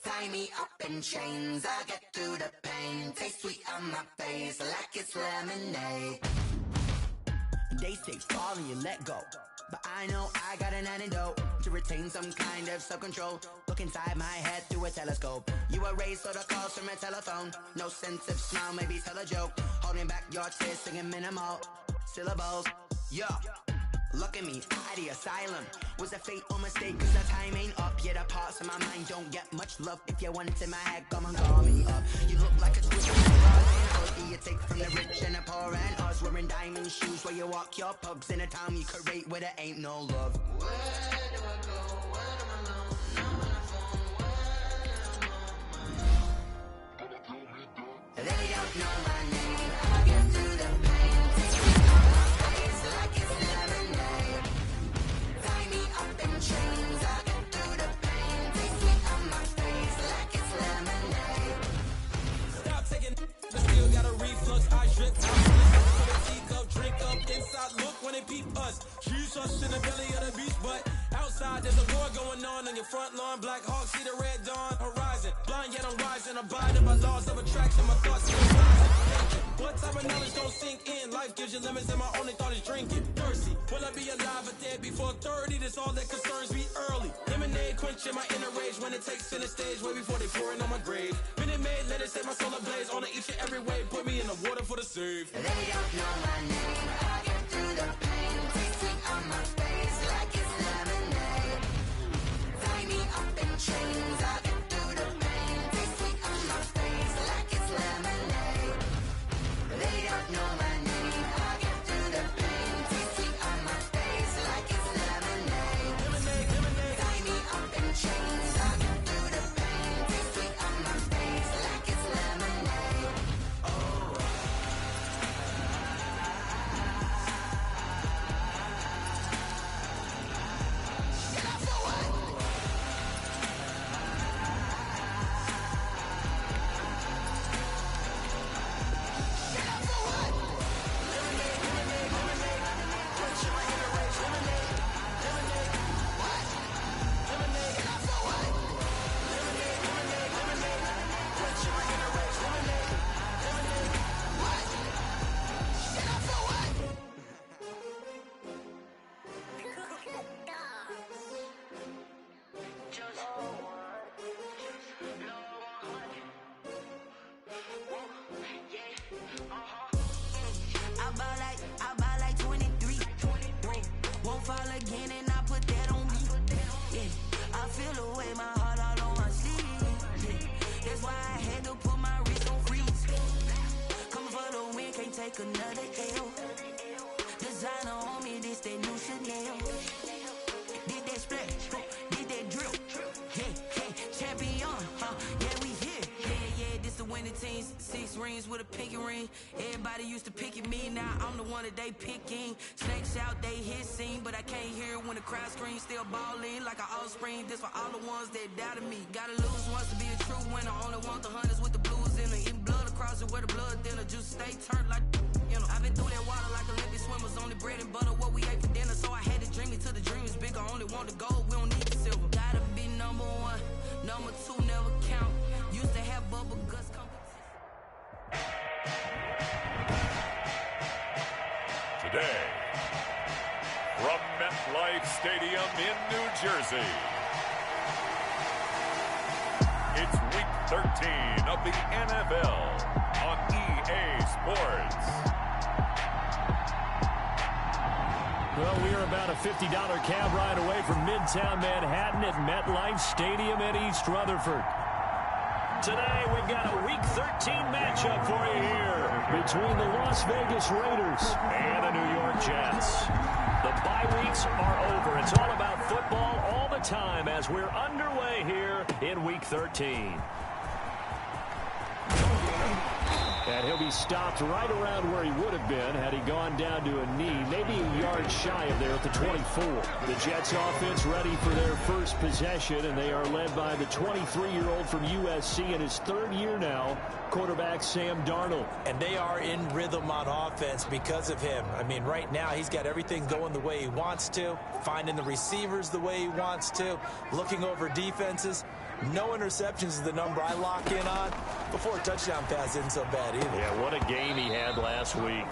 Tie me up in chains. I get through the pain. Taste sweet on my face like it's lemonade. They say fall and you let go, but I know I got an antidote to retain some kind of self-control. Look inside my head through a telescope. You erase all the calls from a telephone. No sense of smile, maybe tell a joke. Holding back your tears, singing minimal syllables. Yo, look at me, out the asylum. Was a fate or mistake, cause the time ain't up. Yeah, the parts of my mind don't get much love. If you want it in my head, come and call me up. You look like a twist you take from the rich and the poor and us. Wearing diamond shoes where you walk your pugs in a town you create where there ain't no love. Where do I go? Where am I alone? I'm on the phone. Where am I? They don't know my name. I get through the pain. Take me on my face like it's lemonade. Tie me up in chains. I get through the pain. Take me on my face like it's lemonade. Stop taking but still got a reflux. I drip out teacup, drink up inside. Look when they peep us. Shoes us in the belly of the beach, but outside there's a war going on your front lawn. Black Hawk, see the red dawn horizon. Blind yet I'm rising, abiding by laws of attraction. My thoughts still rising. What type of knowledge don't sink in? Life gives you limits, and my only thought is drinking. Thirsty, will I be alive or dead before 30? That's all that concerns me early. Lemonade quenching my inner rage when it takes center stage, way before they pour it on my grave. Minute Maid, let it set my soul ablaze on each and every way. Put me in the water for the save. They don't know my name. I get through the pain. Taste sweet on my face like it's lemonade. Tie me up in chains. I get through the pain. Taste sweet on my face like it's lemonade. They don't know my name. I get through the pain. Taste sweet on my face like it's lemonade. Tie me up in chains. I get through the pain. Taste sweet on my face like it's lemonade. I buy like 23. Won't fall again and I put that on me. Yeah, I feel the way, my heart all on my sleeve. Yeah, that's why I had to put my wrist on freeze. Coming for the win, can't take another L. Designer on me, this that new Chanel. Did that splash, did that drip. Yeah, champion, yeah, we here. Yeah, this the winning teams. 6 rings with a pinky ring. Everybody used to pick at me, now I'm the one that they picking. Snakes out, they hissing, but I can't hear when the crowd screams. Still balling like an offspring. This for all the ones that doubted me. Gotta lose once to be a true winner. Only want the hunters with the blues in it. Eating blood across it where the blood thinner. Juice stay turned like, you know. I've been through that water like Olympic swimmers. Only bread and butter, what we ate for dinner. So I had to dream it till the dream is bigger. Only want the gold, we don't need the silver. Gotta be number 1, number 2 never count. Used to have bubble guts competition. Today, from MetLife Stadium in New Jersey, it's Week 13 of the NFL on EA Sports. Well, we are about a $50 cab ride away from Midtown Manhattan at MetLife Stadium in East Rutherford. today we've got a Week 13 matchup for you here between the Las Vegas Raiders and the New York Jets. The bye weeks are over. It's all about football all the time as we're underway here in Week 13. And he'll be stopped right around where he would have been had he gone down to a knee, maybe a yard shy of there at the 24. The Jets offense ready for their first possession, and they are led by the 23-year-old from USC in his third year now, quarterback Sam Darnold. And they are in rhythm on offense because of him. I mean, right now he's got everything going the way he wants to, finding the receivers the way he wants to, looking over defenses. No interceptions is the number I lock in on. Before a touchdown pass isn't so bad either. Yeah, what a game he had last week.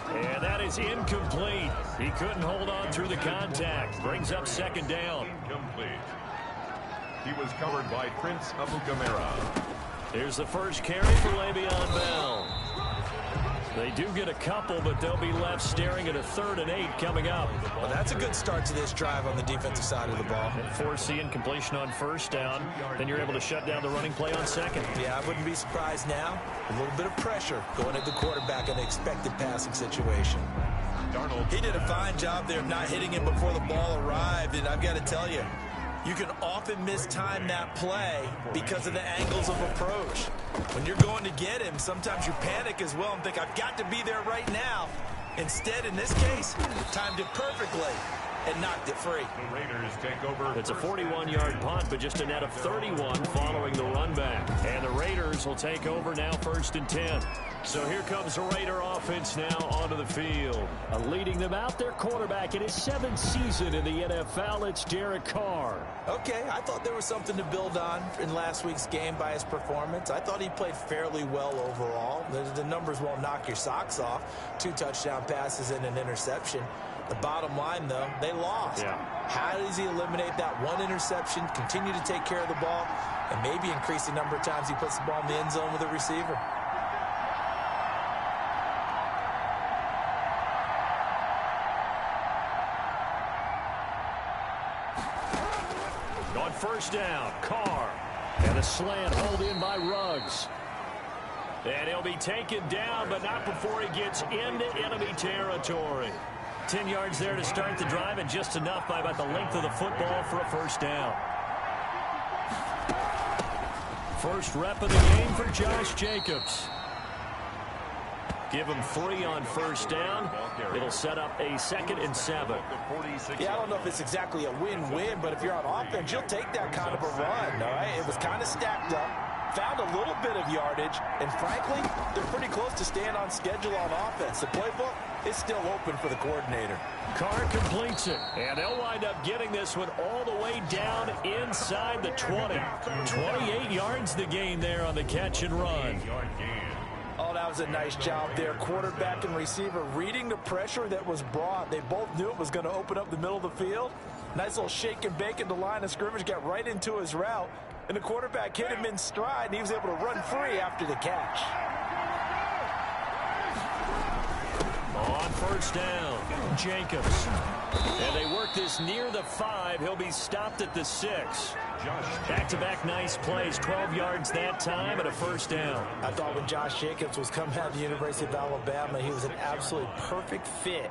And that is incomplete. He couldn't hold on through the contact. Brings up second down. Incomplete. He was covered by Prince Amukamara. Here's the first carry for Le'Veon Bell. They do get a couple, but they'll be left staring at a 3rd and 8 coming up. Well, that's a good start to this drive on the defensive side of the ball. And force the incompletion on first down. Then you're able to shut down the running play on second. Yeah, I wouldn't be surprised now. A little bit of pressure going at the quarterback in the expected passing situation. Darnold. He did a fine job there of not hitting him before the ball arrived, and I've got to tell you, you can often mistime that play because of the angles of approach. When you're going to get him, sometimes you panic as well and think, I've got to be there right now. Instead, in this case, timed it perfectly and knocked it free. The Raiders take over. It's a 41-yard punt, but just a net of 31 following the run back. And the Raiders will take over now 1st and 10. So here comes the Raider offense now onto the field. Leading them out, their quarterback in his 7th season in the NFL, it's Derek Carr. Okay, I thought there was something to build on in last week's game by his performance. I thought he played fairly well overall. The numbers won't knock your socks off. 2 touchdown passes and an interception. The bottom line, though, they lost. Yeah. How does he eliminate that 1 interception, continue to take care of the ball, and maybe increase the number of times he puts the ball in the end zone with a receiver? On first down, Carr. And a slant hauled in by Ruggs. And he'll be taken down, but not before he gets into enemy territory. 10 yards there to start the drive, and just enough by about the length of the football for a first down. First rep of the game for Josh Jacobs. Give him 3 on first down. It'll set up a 2nd and 7. Yeah, I don't know if it's exactly a win-win, but if you're on offense, you'll take that kind of a run, all right? It was kind of stacked up. Found a little bit of yardage, and frankly, they're pretty close to staying on schedule on offense. The playbook is still open for the coordinator. Carr completes it, and they'll wind up getting this one all the way down inside the 20. 28 yards the gain there on the catch and run. Oh, that was a nice job there. Quarterback and receiver reading the pressure that was brought. They both knew it was going to open up the middle of the field. Nice little shake and bake at the line of scrimmage, got right into his route. And the quarterback hit him in stride, and he was able to run free after the catch. On first down, Jacobs. And they work this near the 5. He'll be stopped at the 6. Back-to-back nice plays, 12 yards that time and a first down. I thought when Josh Jacobs was coming out of the University of Alabama, he was an absolutely perfect fit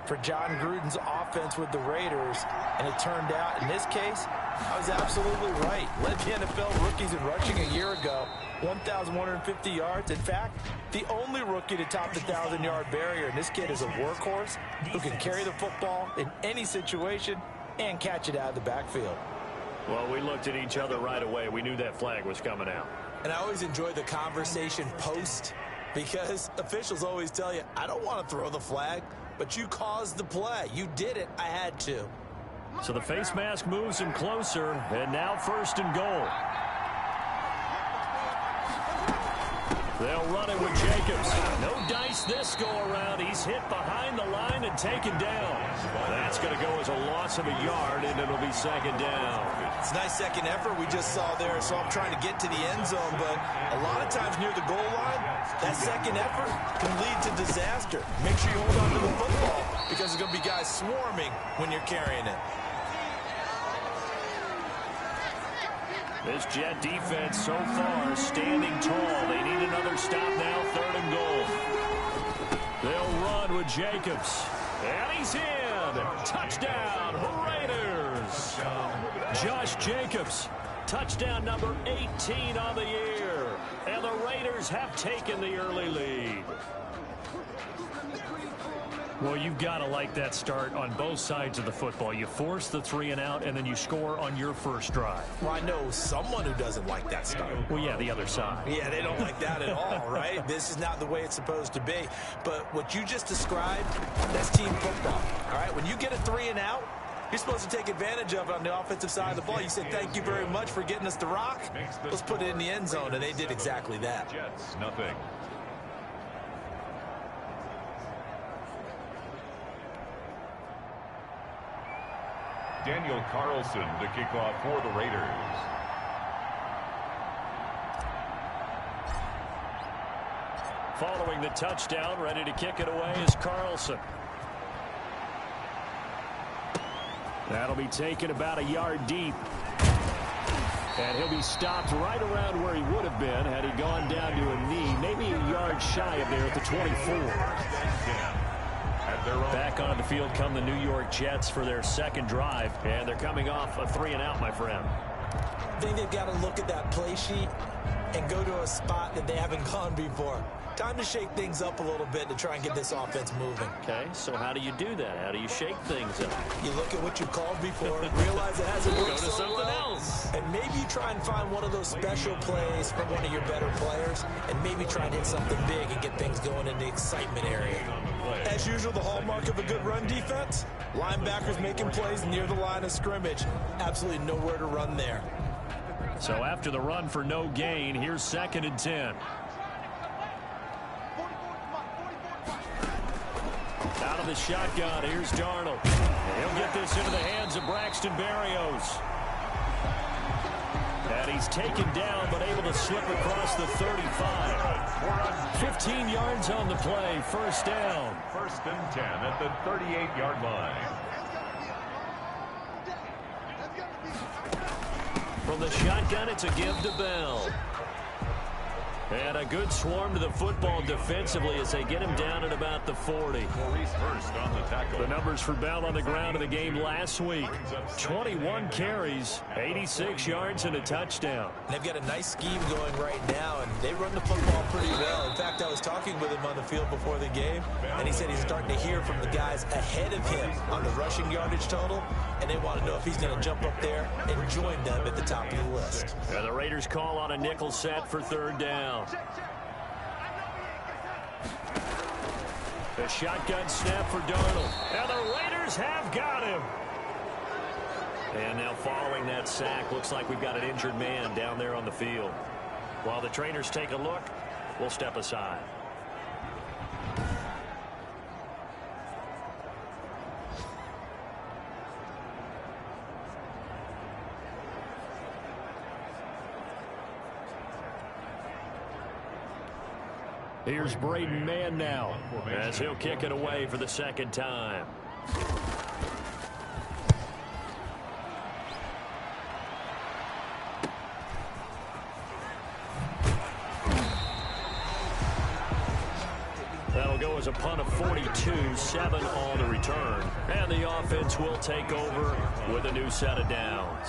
for John Gruden's offense with the Raiders. And it turned out, in this case, I was absolutely right. Led the NFL rookies in rushing a year ago, 1,150 yards. In fact, the only rookie to top the 1,000-yard barrier. And this kid is a workhorse who can carry the football in any situation and catch it out of the backfield. Well, we looked at each other right away. We knew that flag was coming out. And I always enjoy the conversation post, because officials always tell you, I don't want to throw the flag, but you caused the play. You did it. I had to. So the face mask moves him closer, and now 1st and goal. They'll run it with Jacobs. No dice this go around. He's hit behind the line and taken down. That's going to go as a loss of a yard, and it'll be 2nd down. It's a nice second effort we just saw there. So I'm trying to get to the end zone, but a lot of times near the goal line, that second effort can lead to disaster. Make sure you hold on to the football, because there's going to be guys swarming when you're carrying it. This Jet defense so far standing tall. They need another stop now, 3rd and goal. They'll run with Jacobs. And he's in. Touchdown, Raiders. Josh Jacobs, touchdown number 18 on the year. And the Raiders have taken the early lead. Well, you've got to like that start on both sides of the football. You force the 3 and out, and then you score on your first drive. Well, I know someone who doesn't like that start. Well, yeah, the other side. Yeah, they don't like that at all, right? This is not the way it's supposed to be. But what you just described, that's team football, all right? When you get a 3 and out, you're supposed to take advantage of it on the offensive side of the ball. You said, thank you very much for getting us the rock. Let's put it in the end zone, and they did exactly that. Jets, nothing. Daniel Carlson to kick off for the Raiders. Following the touchdown, ready to kick it away is Carlson. That'll be taken about a yard deep. And he'll be stopped right around where he would have been had he gone down to a knee, maybe a yard shy of there at the 24. Back on the field come the New York Jets for their second drive, and they're coming off a 3 and out, my friend. I think they've got to look at that play sheet and go to a spot that they haven't gone before. Time to shake things up a little bit to try and get this offense moving. Okay, so how do you do that? How do you shake things up? You look at what you've called before, realize it hasn't worked Go to so something well, else. and maybe you try and find one of those special plays from one of your better players, and maybe try and hit something big and get things going in the excitement area. As usual, the hallmark of a good run defense, linebackers making plays near the line of scrimmage. Absolutely nowhere to run there. So after the run for no gain, here's 2nd and 10. Out of the shotgun, here's Darnold. He'll get this into the hands of Braxton Berrios. And he's taken down, but able to slip across the 35. 15 yards on the play, 1st down. 1st and 10 at the 38-yard line. From the shotgun, it's a give to Bell. And a good swarm to the football defensively as they get him down at about the 40. Maurice Hurst on the tackle. The numbers for Bell on the ground in the game last week. 21 carries, 86 yards, and a touchdown. They've got a nice scheme going right now, and they run the football pretty well. In fact, I was talking with him on the field before the game, and he said he's starting to hear from the guys ahead of him on the rushing yardage total, and they want to know if he's going to jump up there and join them at the top of the list. And the Raiders call on a nickel set for 3rd down. The shotgun snap for Darnold. And the Raiders have got him. And now following that sack, looks like we've got an injured man down there on the field. While the trainers take a look, we'll step aside. Here's Braden Mann now as he'll kick it away for the 2nd time. That'll go as a punt of 42, 7 on the return. And the offense will take over with a new set of downs.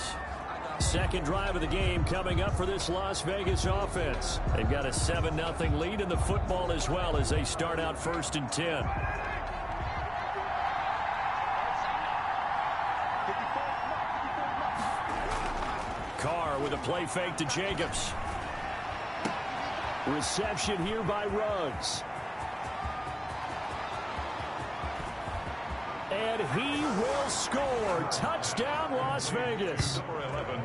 Second drive of the game coming up for this Las Vegas offense. They've got a 7-0 lead in the football as well as they start out 1st and 10. Carr with a play fake to Jacobs. Reception here by Ruggs. And he will score. Touchdown, Las Vegas. Number 11,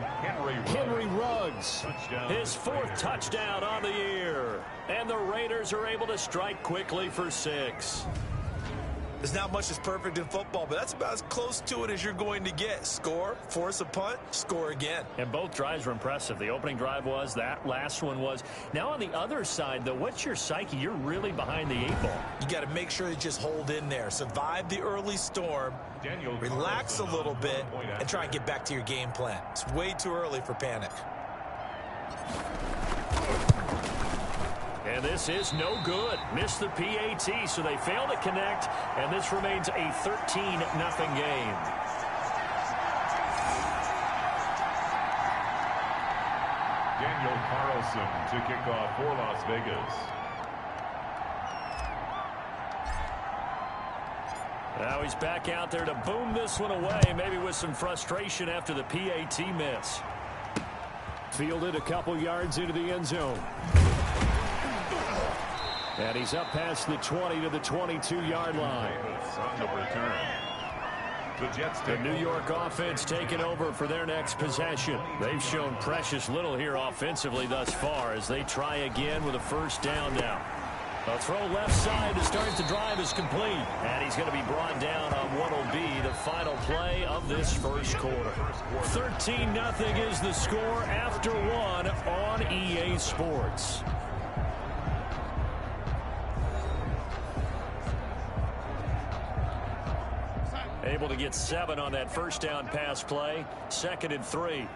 Henry Ruggs. His 4th touchdown on the year. And the Raiders are able to strike quickly for 6. There's not much that's perfect in football, but that's about as close to it as you're going to get. Score, force a punt, score again. And both drives were impressive. The opening drive was, that last one was. Now on the other side, though, what's your psyche? You're really behind the 8 ball. You got to make sure you just hold in there. Survive the early storm, relax a little bit, and try and get back to your game plan. It's way too early for panic. And this is no good. Missed the PAT, so they fail to connect, and this remains a 13-0 game. Daniel Carlson to kick off for Las Vegas. Now he's back out there to boom this one away, maybe with some frustration after the PAT miss. Fielded a couple yards into the end zone. And he's up past the 20 to the 22-yard line. On the return. The Jets The New York offense taking over for their next possession. They've shown precious little here offensively thus far as they try again with a first down now. A throw left side to start the drive is complete. And he's going to be brought down on what will be the final play of this first quarter. 13-0 is the score after one on EA Sports. Able to get 7 on that first down pass play. 2nd and 3.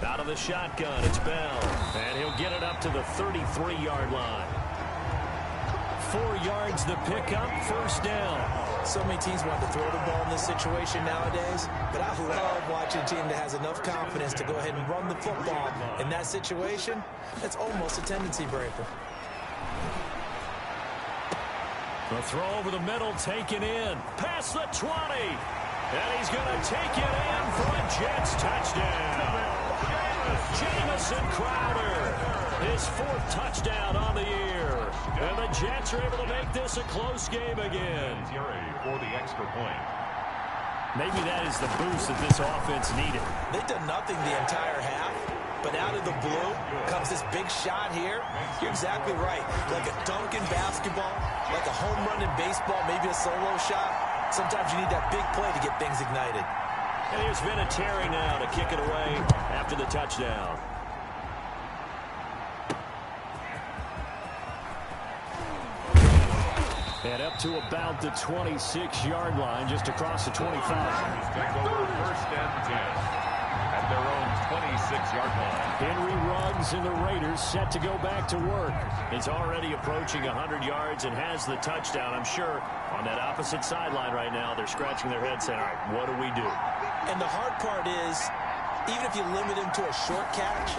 Out of the shotgun, it's Bell. And he'll get it up to the 33-yard line. 4 yards the pickup, first down. So many teams want to throw the ball in this situation nowadays, but I love watching a team that has enough confidence to go ahead and run the football. In that situation, that's almost a tendency breaker. The throw over the middle, taken in. Past the 20. And he's going to take it in for a Jets touchdown. Jamison Crowder, his 4th touchdown on the year. And the Jets are able to make this a close game again. for the extra point. Maybe that is the boost that this offense needed. They've done nothing the entire half, but out of the blue comes this big shot here. You're exactly right. Like a dunk in basketball, like a home run in baseball, maybe a solo shot. Sometimes you need that big play to get things ignited. And here's Vinatieri now to kick it away after the touchdown. And up to about the 26-yard line, just across the 25. Take over 1st and 10 at their own 26-yard line. Henry Ruggs and the Raiders set to go back to work. He's already approaching 100 yards and has the touchdown. I'm sure on that opposite sideline right now, they're scratching their heads saying, all right, what do we do? And the hard part is, even if you limit him to a short catch,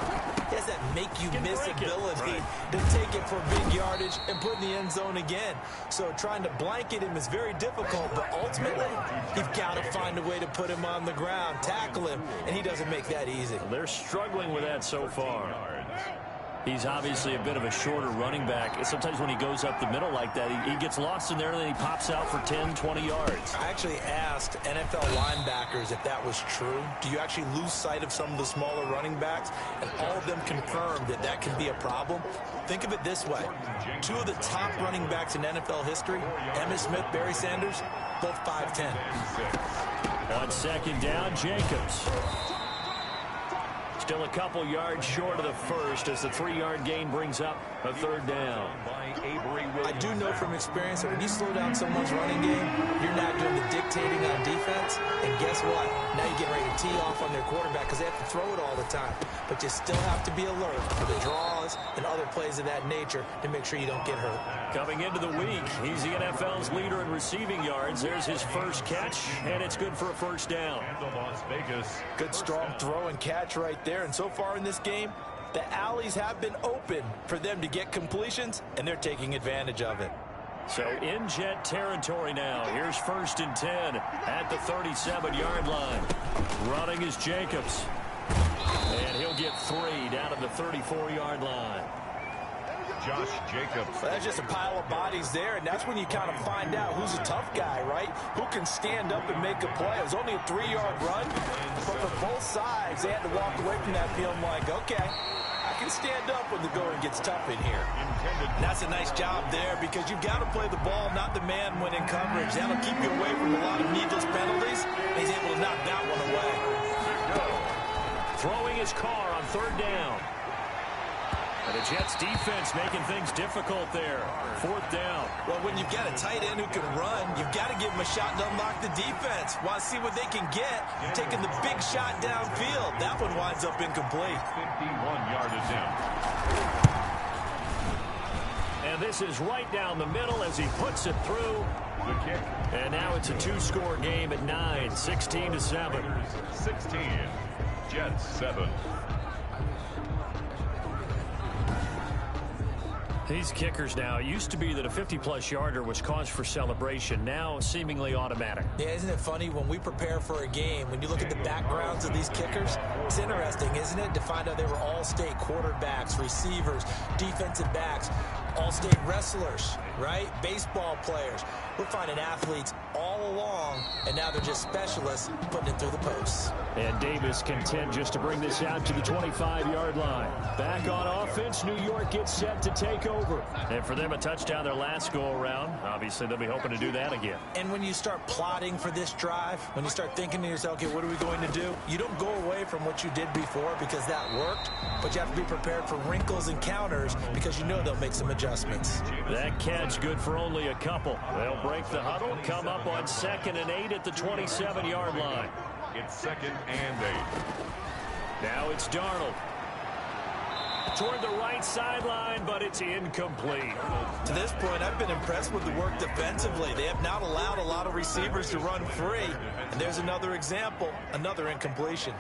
he has that make-you-miss ability to take it for big yardage and put in the end zone again. So trying to blanket him is very difficult, but ultimately, you've got to find a way to put him on the ground, tackle him, and he doesn't make that easy. They're struggling with that so far. He's obviously a bit of a shorter running back. Sometimes when he goes up the middle like that, he gets lost in there and then he pops out for 10, 20 yards. I actually asked NFL linebackers if that was true. Do you actually lose sight of some of the smaller running backs? And all of them confirmed that that can be a problem. Think of it this way. 2 of the top running backs in NFL history, Emmitt Smith, Barry Sanders, both 5'10". On 2nd down, Jacobs. Still a couple yards short of the first as the 3-yard gain brings up a 3rd down. I do know from experience that when you slow down someone's running game, you're not doing the dictating on defense. And guess what? Now you're getting ready to tee off on their quarterback because they have to throw it all the time. But you still have to be alert for the draws and other plays of that nature to make sure you don't get hurt. Coming into the week, he's the NFL's leader in receiving yards. There's his first catch, and it's good for a 1st down. Las Vegas. Good strong throw and catch right there. And so far in this game, the alleys have been open for them to get completions, and they're taking advantage of it. So in Jet territory now. Here's 1st and 10 at the 37-yard line. Running is Jacobs. And he'll get 3 down to the 34-yard line. Josh Jacobs. Well, that's just a pile of bodies there, and that's when you kind of find out who's a tough guy, right? Who can stand up and make a play. It was only a 3-yard run, but for both sides, they had to walk away from that feeling like, okay, I can stand up when the going gets tough in here. And that's a nice job there because you've got to play the ball, not the man when in coverage. That'll keep you away from a lot of needless penalties. He's able to knock that one away. Throwing his car on 3rd down. And the Jets defense making things difficult there. 4th down. Well, when you've got a tight end who can run, you've got to give him a shot to unlock the defense. Want to see what they can get. Taking the big shot downfield. That one winds up incomplete. 51-yard attempt. And this is right down the middle as he puts it through. The kick. And now it's a 2-score game at 9, 16-7. 16. Jets 7. These kickers now, it used to be that a 50-plus yarder was cause for celebration. Now seemingly automatic. Yeah, isn't it funny when we prepare for a game, when you look at the backgrounds of these kickers, it's interesting, isn't it, to find out they were all-state quarterbacks, receivers, defensive backs, all-state wrestlers, right? Baseball players. We're finding athletes all along, and now they're just specialists putting it through the posts. And Davis content just to bring this out to the 25-yard line. Back on offense, New York gets set to take over. And for them, a touchdown their last go-around. Obviously, they'll be hoping to do that again. And when you start plotting for this drive, when you start thinking to yourself, okay, what are we going to do? You don't go away from what you did before because that worked, but you have to be prepared for wrinkles and counters because you know they'll make some adjustments. That catch good for only a couple. They'll break the huddle, come up on 2nd and 8 at the 27-yard line. It's 2nd and 8. Now it's Darnold. Toward the right sideline, but it's incomplete. To this point, I've been impressed with the work defensively. They have not allowed a lot of receivers to run free. And there's another example, another incompletion.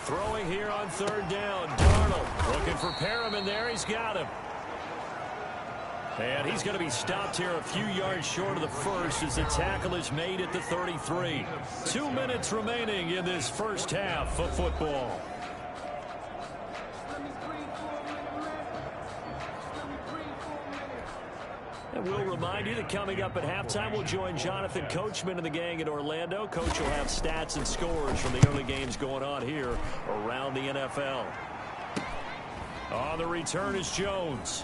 Throwing here on 3rd down. Darnold looking for Perriman there. He's got him. And he's going to be stopped here a few yards short of the first as the tackle is made at the 33. 2 minutes remaining in this first half of football. And we'll remind you that coming up at halftime, we'll join Jonathan Coachman and the gang in Orlando. Coach will have stats and scores from the early games going on here around the NFL. On the return is Jones.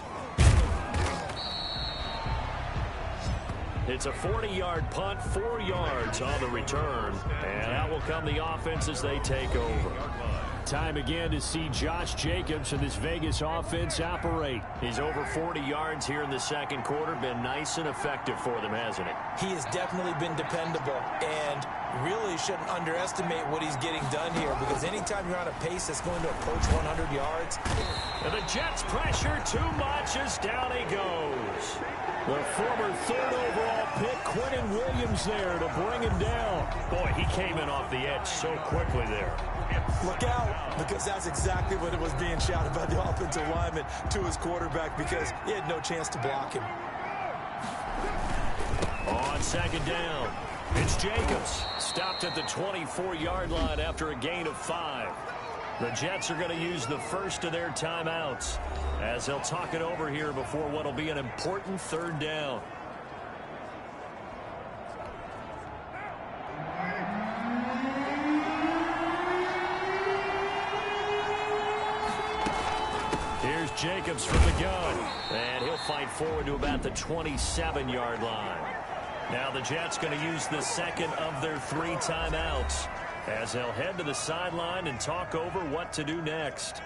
It's a 40-yard punt, 4 yards on the return. And out will come the offense as they take over. Time again to see Josh Jacobs and this Vegas offense operate. He's over 40 yards here in the second quarter. Been nice and effective for them, hasn't he? He has definitely been dependable and really shouldn't underestimate what he's getting done here because anytime you're on a pace that's going to approach 100 yards. And the Jets pressure too much as down he goes. The former 3rd overall pick, Quentin Williams there to bring him down. Boy, he came in off the edge so quickly there. Look out, because that's exactly what it was being shouted by the offensive lineman to his quarterback because he had no chance to block him. On 2nd down, it's Jacobs. Stopped at the 24-yard line after a gain of 5. The Jets are going to use the first of their timeouts as they'll talk it over here before what will be an important 3rd down. Here's Jacobs from the gun, and he'll fight forward to about the 27-yard line. Now the Jets going to use the second of their 3 timeouts as they'll head to the sideline and talk over what to do next.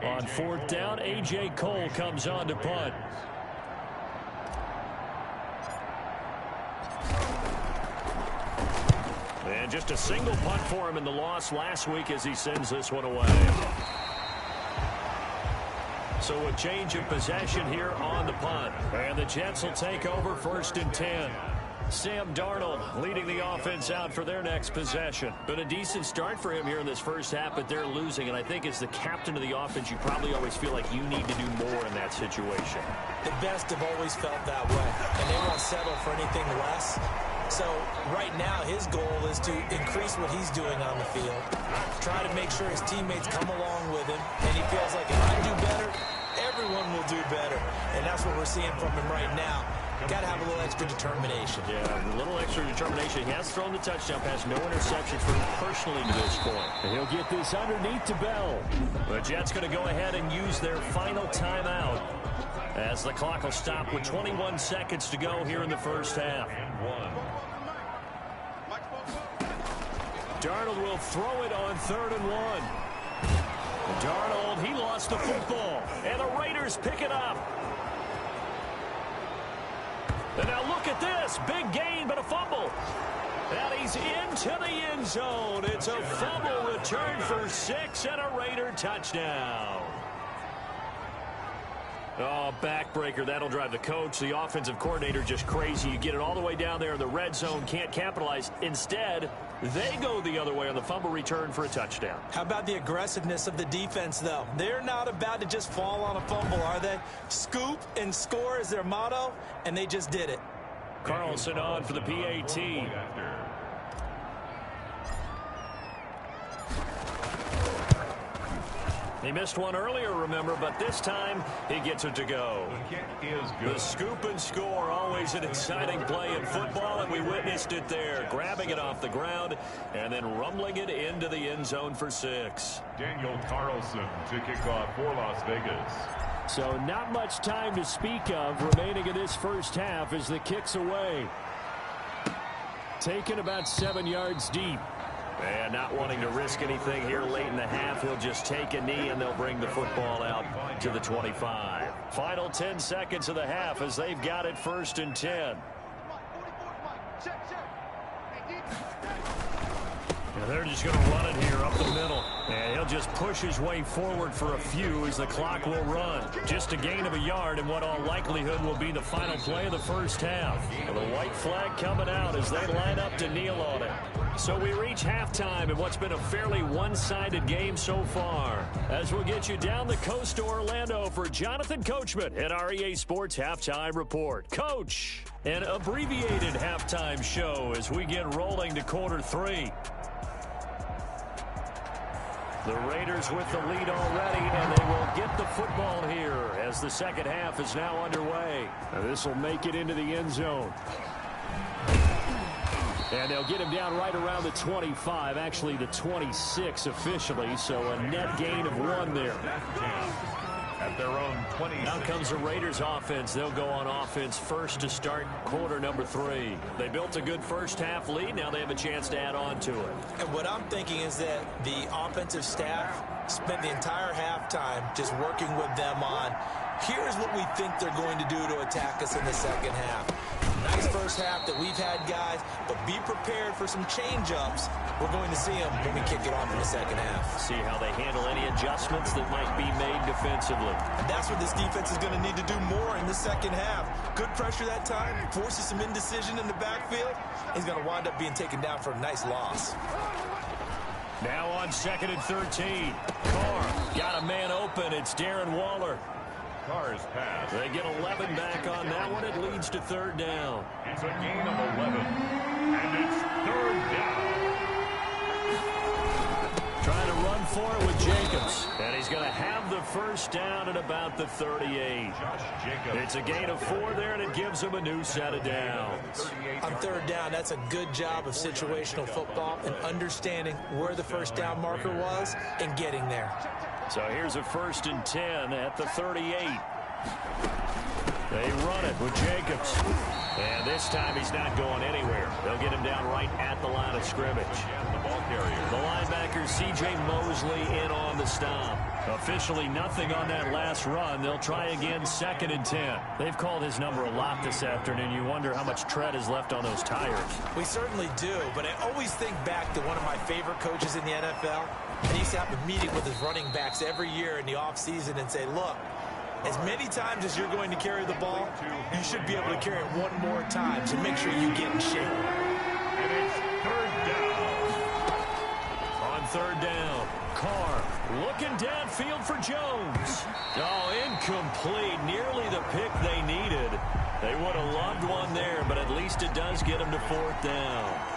On 4th down, A.J. Cole comes on to punt. And just a single punt for him in the loss last week as he sends this one away. So a change of possession here on the punt. And the Jets will take over 1st and 10. Sam Darnold leading the offense out for their next possession. Been a decent start for him here in this first half, but they're losing. And I think as the captain of the offense, you probably always feel like you need to do more in that situation. The best have always felt that way, and they won't settle for anything less. So right now his goal is to increase what he's doing on the field, try to make sure his teammates come along with him, and he feels like if I do better, everyone will do better. And that's what we're seeing from him right now. Got to have a little extra determination. Yeah, a little extra determination. He has thrown the touchdown pass. No interceptions for him personally to this point. And he'll get this underneath to Bell. The Jets going to go ahead and use their final timeout as the clock will stop with 21 seconds to go here in the first half. Darnold will throw it on 3rd and 1. Darnold, he lost the football, and the Raiders pick it up. And now look at this. Big gain, but a fumble. And he's into the end zone. It's a fumble return for 6 and a Raider touchdown. Oh, backbreaker. That'll drive the coach, the offensive coordinator, just crazy. You get it all the way down there in the red zone, can't capitalize. Instead, they go the other way on the fumble return for a touchdown. How about the aggressiveness of the defense, though? They're not about to just fall on a fumble, are they? Scoop and score is their motto, and they just did it. Carlson on for the PAT. He missed one earlier, remember, but this time he gets it to go. The kick is good. The scoop and score, always an exciting play in football, and we witnessed it there. Grabbing it off the ground and then rumbling it into the end zone for 6. Daniel Carlson to kick off for Las Vegas. So not much time to speak of remaining in this first half as the kick's away. Taken about 7 yards deep. And not wanting to risk anything here late in the half, he'll just take a knee and they'll bring the football out to the 25. Final 10 seconds of the half as they've got it 1st and 10. And they're just going to run it here up the middle. And he'll just push his way forward for a few as the clock will run. Just a gain of a yard in what all likelihood will be the final play of the first half. And the white flag coming out as they line up to kneel on it. So we reach halftime in what's been a fairly one-sided game so far. As we'll get you down the coast to Orlando for Jonathan Coachman at our EA Sports Halftime Report. Coach, an abbreviated halftime show as we get rolling to quarter 3. The Raiders with the lead already, and they will get the football here as the second half is now underway. This will make it into the end zone. And they'll get him down right around the 25, actually the 26 officially, so a net gain of 1 there. At their own 20. Now comes the Raiders offense. They'll go on offense first to start quarter number 3. They built a good first half lead. Now they have a chance to add on to it. And what I'm thinking is that the offensive staff spent the entire halftime just working with them on, here's what we think they're going to do to attack us in the second half. Nice first half that we've had, guys, but be prepared for some change-ups. We're going to see them when we kick it off in the second half. See how they handle any adjustments that might be made defensively. And that's what this defense is going to need to do more in the second half. Good pressure that time, forces some indecision in the backfield. He's going to wind up being taken down for a nice loss. Now on 2nd and 13. Carr got a man open. It's Darren Waller. Carr's pass. They get 11 back on that one. It leads to 3rd down. It's a gain of 11. And it's 3rd down. Trying to run for it with Jacobs. And he's going to have the first down at about the 38. It's a gain of 4 there, and it gives him a new set of downs. On 3rd down, that's a good job of situational football and understanding where the first down marker was and getting there. So here's a 1st and 10 at the 38. They run it with Jacobs. And this time he's not going anywhere. They'll get him down right at the line of scrimmage. The linebacker, C.J. Mosley, in on the stop. Officially nothing on that last run. They'll try again 2nd and 10. They've called his number a lot this afternoon. You wonder how much tread is left on those tires. We certainly do, but I always think back to one of my favorite coaches in the NFL. And he used to have a meeting with his running backs every year in the offseason and say, look, as many times as you're going to carry the ball, you should be able to carry it one more time, so make sure you get in shape. And it's 3rd down. On 3rd down, Carr looking downfield for Jones. Oh, incomplete. Nearly the pick they needed. They would have loved one there, but at least it does get them to 4th down.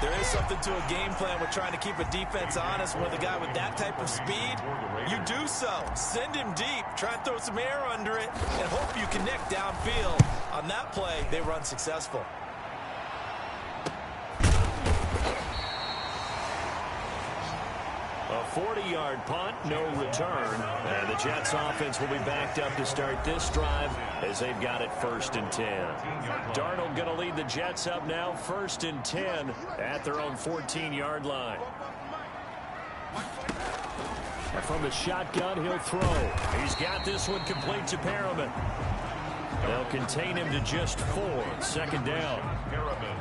There is something to a game plan with trying to keep a defense honest with a guy with that type of speed. You do so. Send him deep. Try and throw some air under it and hope you connect downfield. On that play, they run successful. A 40-yard punt, no return. And the Jets offense will be backed up to start this drive as they've got it 1st and 10. Darnold going to lead the Jets up now, 1st and 10 at their own 14-yard line. And from the shotgun, he'll throw. He's got this one complete to Perriman. They'll contain him to just 4. 2nd down. Perriman.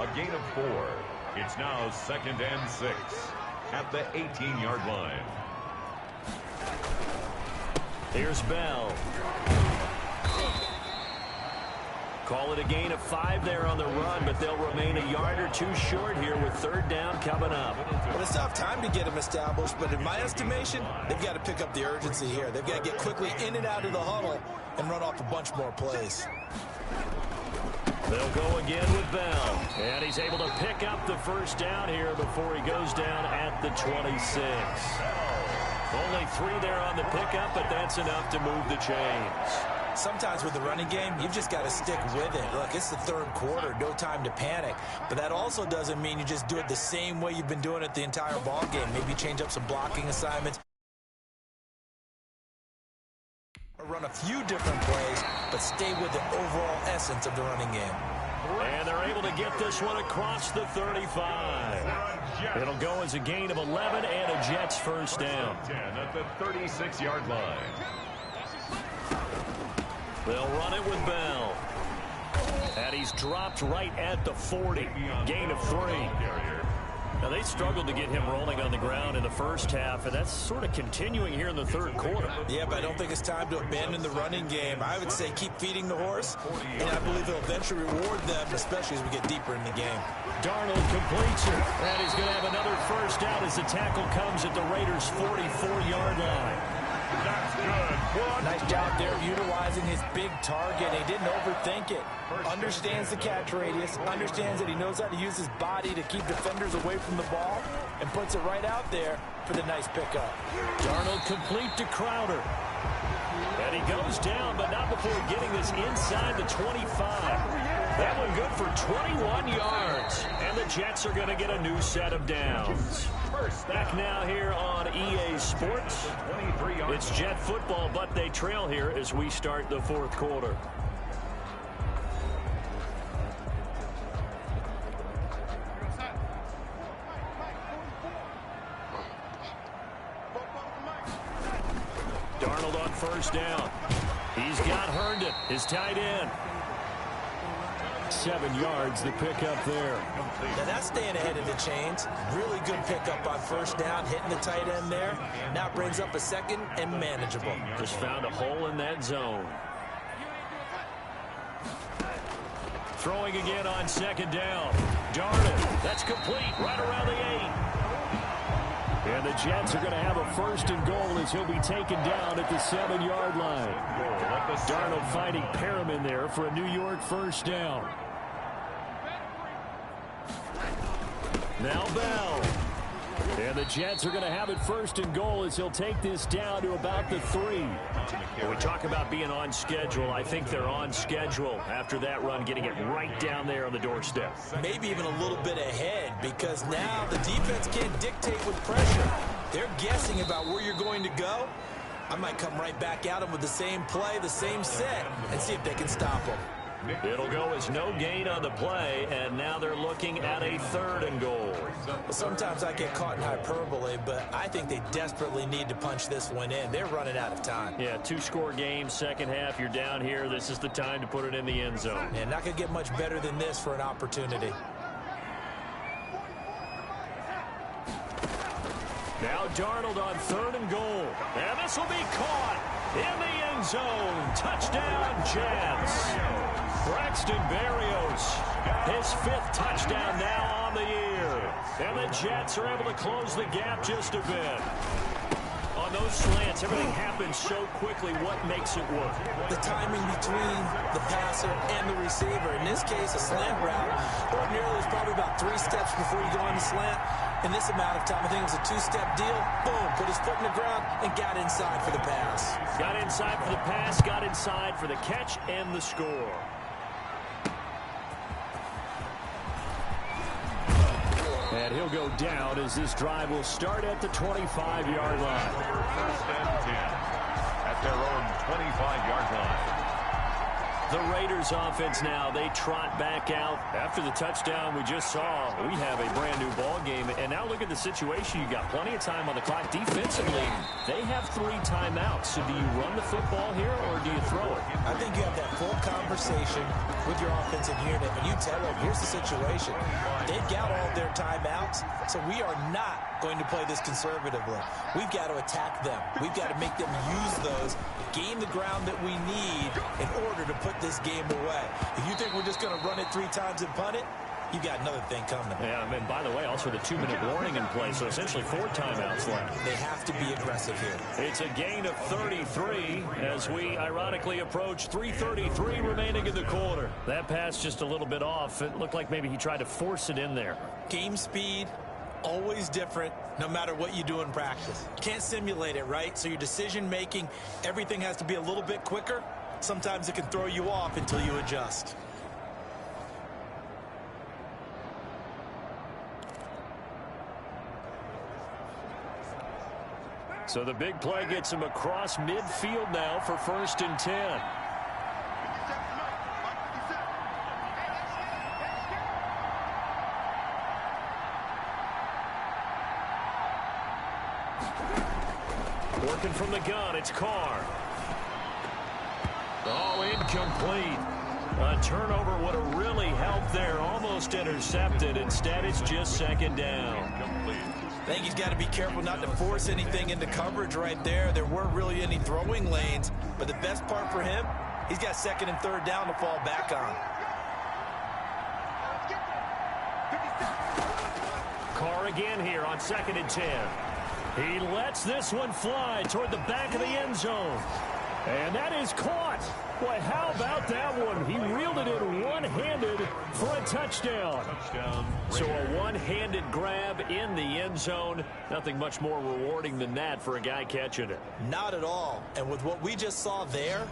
A gain of 4. It's now 2nd and 6 at the 18-yard line. Here's Bell. Call it a gain of 5 there on the run, but they'll remain a yard or 2 short here with 3rd down coming up. Well, it's not time to get them established, but in my estimation, they've got to pick up the urgency here. They've got to get quickly in and out of the huddle and run off a bunch more plays. They'll go again with Bell, and he's able to pick up the 1st down here before he goes down at the 26. Only 3 there on the pickup, but that's enough to move the chains. Sometimes with the running game, you've just got to stick with it. Look, it's the 3rd quarter, no time to panic. But that also doesn't mean you just do it the same way you've been doing it the entire ball game. Maybe change up some blocking assignments. Or run a few different plays, but stay with the overall essence of the running game. And they're able to get this one across the 35. It'll go as a gain of 11 and a Jets 1st down. 10 at the 36-yard line. They'll run it with Bell. And he's dropped right at the 40. Gain of 3. Now, they struggled to get him rolling on the ground in the 1st half, and that's sort of continuing here in the 3rd quarter. Yeah, but I don't think it's time to abandon the running game. I would say keep feeding the horse, and I believe it'll eventually reward them, especially as we get deeper in the game. Darnold completes it, and he's going to have another 1st down as the tackle comes at the Raiders' 44-yard line. That's good. Nice job there utilizing his big target. He didn't overthink it. Understands the catch radius. Understands that he knows how to use his body to keep defenders away from the ball. And puts it right out there for the nice pickup. Darnold complete to Crowder. And he goes down, but not before getting this inside the 25. That one good for 21 yards. And the Jets are going to get a new set of downs. Back now here on EA Sports. It's Jet football, but they trail here as we start the 4th quarter. Darnold on 1st down. He's got Herndon, his tight end. 7 yards, the pickup there. Now that's staying ahead of the chains. Really good pickup on 1st down, hitting the tight end there. Now brings up a 2nd and manageable. Just found a hole in that zone. Throwing again on 2nd down. Darnold, that's complete, right around the 8. And the Jets are going to have a 1st and goal as he'll be taken down at the 7-yard line. Darnold finding Perriman there for a New York 1st down. Now Bell. And the Jets are going to have it 1st and goal as he'll take this down to about the 3. When we talk about being on schedule, I think they're on schedule after that run, getting it right down there on the doorstep. Maybe even a little bit ahead, because now the defense can't dictate with pressure. They're guessing about where you're going to go. I might come right back at them with the same play, the same set, and see if they can stop them. It'll go as no gain on the play, and now they're looking at a 3rd and goal. Well, sometimes I get caught in hyperbole, but I think they desperately need to punch this one in. They're running out of time. Yeah, 2-score game, 2nd half, you're down here. This is the time to put it in the end zone. And not going to get much better than this for an opportunity. Now Darnold on 3rd and goal. And this will be caught in the end zone. Touchdown, Jets. Braxton Berrios, his 5th touchdown now on the year. And the Jets are able to close the gap just a bit. On those slants, everything happens so quickly. What makes it work? The timing between the passer and the receiver. In this case, a slant route. Ordinarily, it's probably about 3 steps before you go on the slant. In this amount of time, I think it was a 2-step deal. Boom, put his foot in the ground and got inside for the pass. Got inside for the pass, got inside for the catch and the score. And he'll go down as this drive will start at the 25-yard line. First and 10 at their own 25-yard line. The Raiders offense now, they trot back out. After the touchdown we just saw, we have a brand new ball game. And now look at the situation. You got plenty of time on the clock defensively. They have 3 timeouts. So do you run the football here or do you throw it? I think you have that full conversation with your offensive unit and you tell them, here's the situation. They've got all their timeouts, so we are not going to play this conservatively. We've got to attack them. We've got to make them use those, gain the ground that we need in order to put this game away. If you think we're just going to run it 3 times and punt it, you got another thing coming. Yeah, and by the way, also the 2-minute warning in play, so essentially 4 timeouts left. They have to be aggressive here. It's a gain of 33 as we ironically approach 3:33 remaining in the quarter. That pass just a little bit off. It looked like maybe he tried to force it in there. Game speed, always different, no matter what you do in practice. Can't simulate it, right? So your decision making, everything has to be a little bit quicker. Sometimes it can throw you off until you adjust. So the big play gets him across midfield now for 1st and 10. Working from the gun, it's Carr. Oh, incomplete. A turnover would have really helped there. Almost intercepted. Instead, it's just 2nd down. I think he's got to be careful not to force anything into coverage right there. There weren't really any throwing lanes, but the best part for him, he's got 2nd and 3rd down to fall back on. Carr again here on 2nd and 10. He lets this one fly toward the back of the end zone. And that is caught. Boy, how about that one? He reeled it in one-handed for a touchdown. So a one-handed grab in the end zone. Nothing much more rewarding than that for a guy catching it. Not at all. And with what we just saw there,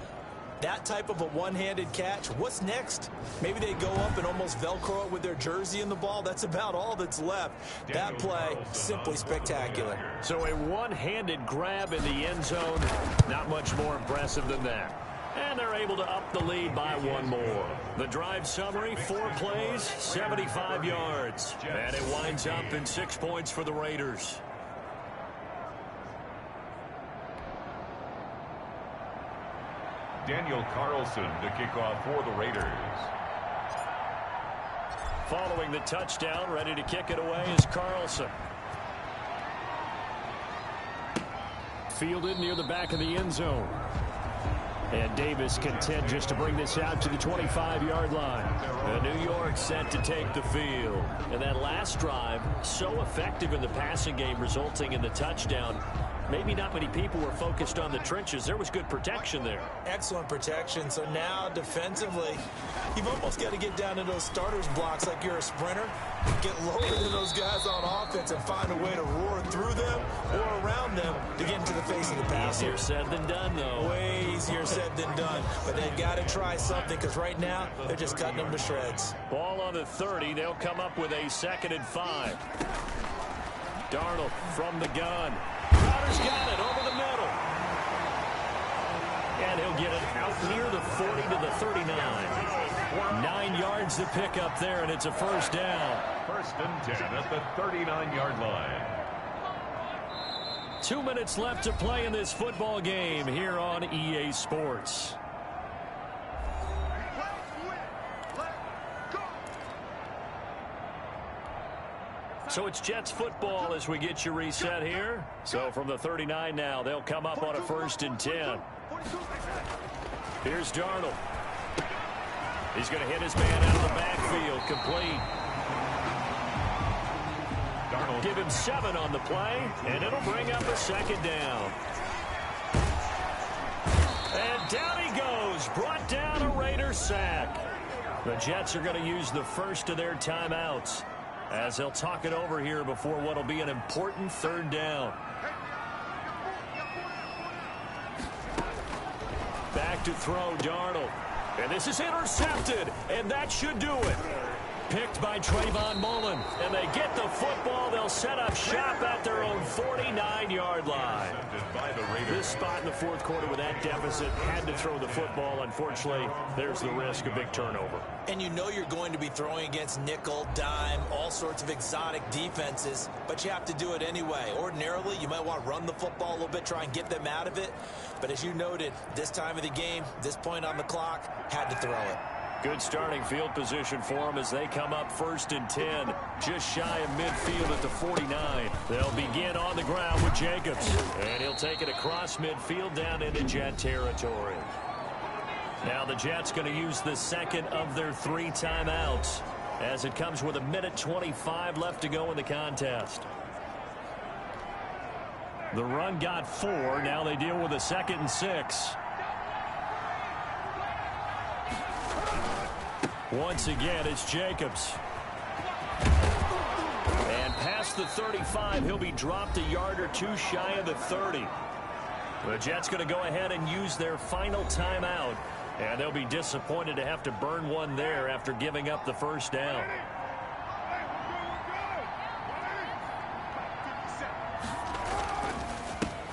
that type of a one-handed catch, what's next? Maybe they go up and almost Velcro it with their jersey in the ball. That's about all that's left. That play, simply spectacular. So a one-handed grab in the end zone, not much more impressive than that. And they're able to up the lead by 1 more. The drive summary, 4 plays, 75 yards. And it winds up in 6 points for the Raiders. Daniel Carlson to kick off for the Raiders. Following the touchdown, ready to kick it away is Carlson. Fielded near the back of the end zone. And Davis content just to bring this out to the 25-yard line. And New York set to take the field. And that last drive, so effective in the passing game, resulting in the touchdown. Maybe not many people were focused on the trenches. There was good protection there. Excellent protection. So now defensively, you've almost got to get down to those starters blocks like you're a sprinter. Get lower than those guys on offense and find a way to roar through them or around them to get into the face of the passer. Easier said than done, though. Way easier said than done. But they've got to try something because right now they're just cutting them to shreds. Ball on the 30. They'll come up with a 2nd and 5. Darnold from the gun. Crowder's got it over the middle. And he'll get it out near the 40 to the 39. 9 yards to pick up there, and it's a 1st down. 1st and 10 at the 39-yard line. 2 minutes left to play in this football game here on EA Sports. So it's Jets football as we get you reset here. So from the 39 now, they'll come up on a 1st and 10. Here's Darnold. He's going to hit his man out of the backfield. Complete. Darnold. Give him 7 on the play, and it'll bring up a 2nd down. And down he goes. Brought down a Raider sack. The Jets are going to use the first of their timeouts as they'll talk it over here before what will be an important 3rd down. Back to throw, Darnold. And this is intercepted, and that should do it. Picked by Trayvon Mullen. And they get the football. They'll set up shop at their own 49-yard line. This spot in the fourth quarter with that deficit had to throw the football. Unfortunately, there's the risk of big turnover. And you know you're going to be throwing against nickel, dime, all sorts of exotic defenses, but you have to do it anyway. Ordinarily, you might want to run the football a little bit, try and get them out of it. But as you noted, this time of the game, this point on the clock, had to throw it. Good starting field position for them as they come up 1st and 10, just shy of midfield at the 49. They'll begin on the ground with Jacobs, and he'll take it across midfield down into Jet territory. Now the Jets going to use the second of their 3 timeouts as it comes with 1:25 left to go in the contest. The run got 4. Now they deal with a 2nd and 6. Once again, it's Jacobs. And past the 35, he'll be dropped a yard or 2 shy of the 30. The Jets going to go ahead and use their final timeout. And they'll be disappointed to have to burn one there after giving up the first down.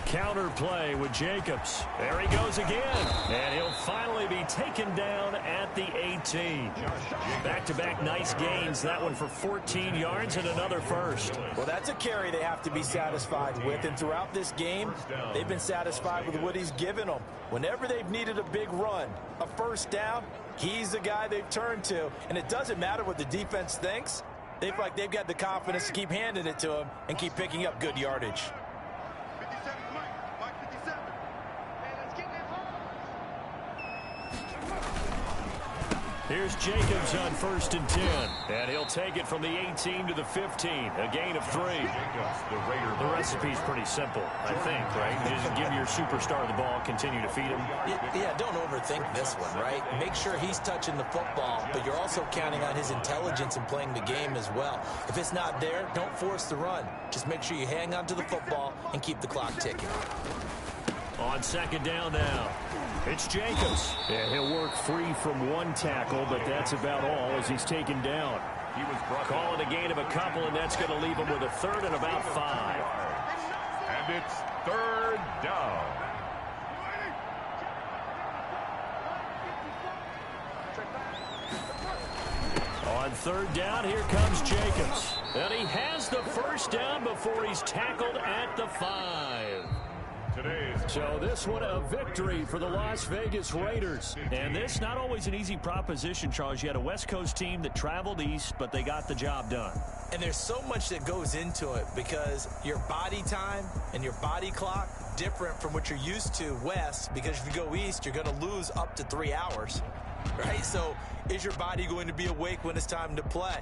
Counter play with Jacobs. There he goes again. And he'll finally be taken down at the 18. Back-to-back nice gains. That one for 14 yards and another first. Well, that's a carry they have to be satisfied with. And throughout this game, they've been satisfied with what he's given them. Whenever they've needed a big run, a first down, he's the guy they've turned to. And it doesn't matter what the defense thinks. They feel like they've got the confidence to keep handing it to him and keep picking up good yardage. Here's Jacobs on 1st and 10. And he'll take it from the 18 to the 15. A gain of 3. The recipe's pretty simple, I think, right? You just give your superstar the ball, continue to feed him. Yeah, don't overthink this one, right? Make sure he's touching the football, but you're also counting on his intelligence in playing the game as well. If it's not there, don't force the run. Just make sure you hang on to the football and keep the clock ticking. On 2nd down now, it's Jacobs. And he'll work free from 1 tackle, but that's about all as he's taken down. He was calling a gain of a couple, and that's going to leave him with a 3rd and about 5. And it's 3rd down. On 3rd down, here comes Jacobs. And he has the first down before he's tackled at the 5. So this one a victory for the Las Vegas Raiders. And this not always an easy proposition, Charles. You had a West Coast team that traveled east, but they got the job done. And there's so much that goes into it because your body time and your body clock different from what you're used to west, because if you go east, you're going to lose up to 3 hours. Right? So is your body going to be awake when it's time to play?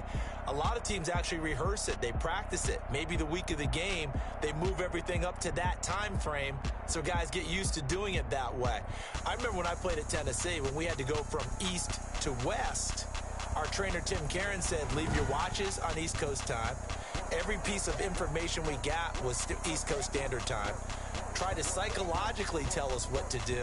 A lot of teams actually rehearse it. They practice it. Maybe the week of the game, they move everything up to that time frame so guys get used to doing it that way. I remember when I played at Tennessee, when we had to go from east to west, our trainer Tim Karen said, leave your watches on East Coast time. Every piece of information we got was East Coast Standard Time. Try to psychologically tell us what to do.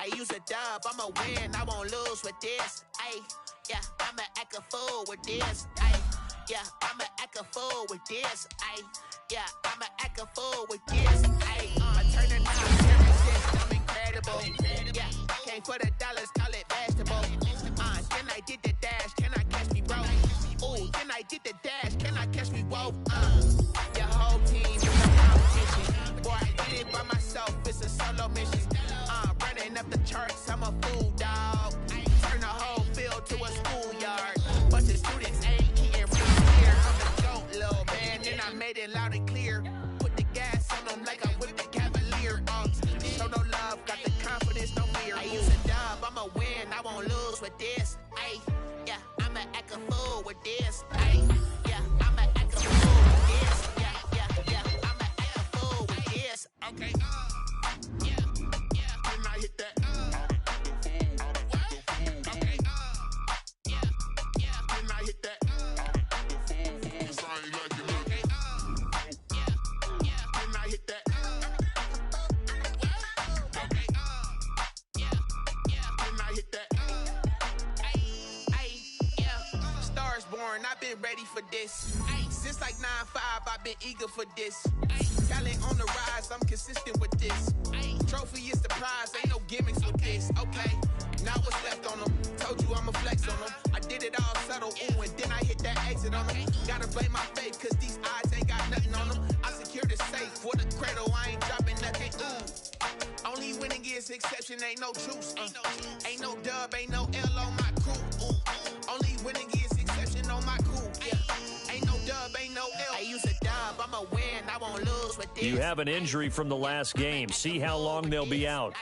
I use a dub, I'ma win, I won't lose with this. Yeah, I'ma act a fool with this. Yeah, I'ma act a fool with this. Yeah, I'ma act a fool with this. Turning out every system, I'm incredible. Yeah, came for the dollars, call it vegetable. Then I did the dash, can I catch me, bro? Ooh, then I did the dash, can I catch me, whoa? Your whole team is a competition. Boy, I did it by myself, it's a solo mission. Running up the charts, I'm a fool, dog. Turn the whole field to a schoolyard. Bunch of students ain't eating around here. I'm the GOAT, little man, then I made it loud and clear. Put the gas on them like I'm with the Cavalier. Show no love, got the confidence, no fear. I use a dub, I'ma win, I won't lose with this. Yeah, I'ma act a fool with this. Yeah, I'ma act a fool with this. Yeah, I'ma act a fool with this. Okay, I've been ready for this. Since like 9-5, I've been eager for this. Talent on the rise, I'm consistent with this. Trophy is the prize, ain't no gimmicks with this. Okay, now what's left on them? Told you I'ma flex on them. I did it all subtle, ooh, and then I hit that exit on them. Gotta blame my faith, cause these eyes ain't got nothing on them. I secure the safe for the cradle, I ain't dropping nothing, ooh. Only winning is exception, ain't no truce. Ain't no dub, ain't no L on my crew. Only winning is exception on my crew. Yeah. Ain't no dub, ain't no L. I use a dub, I'ma win, I won't lose with this. You have an injury from the last game. See how long they'll be out.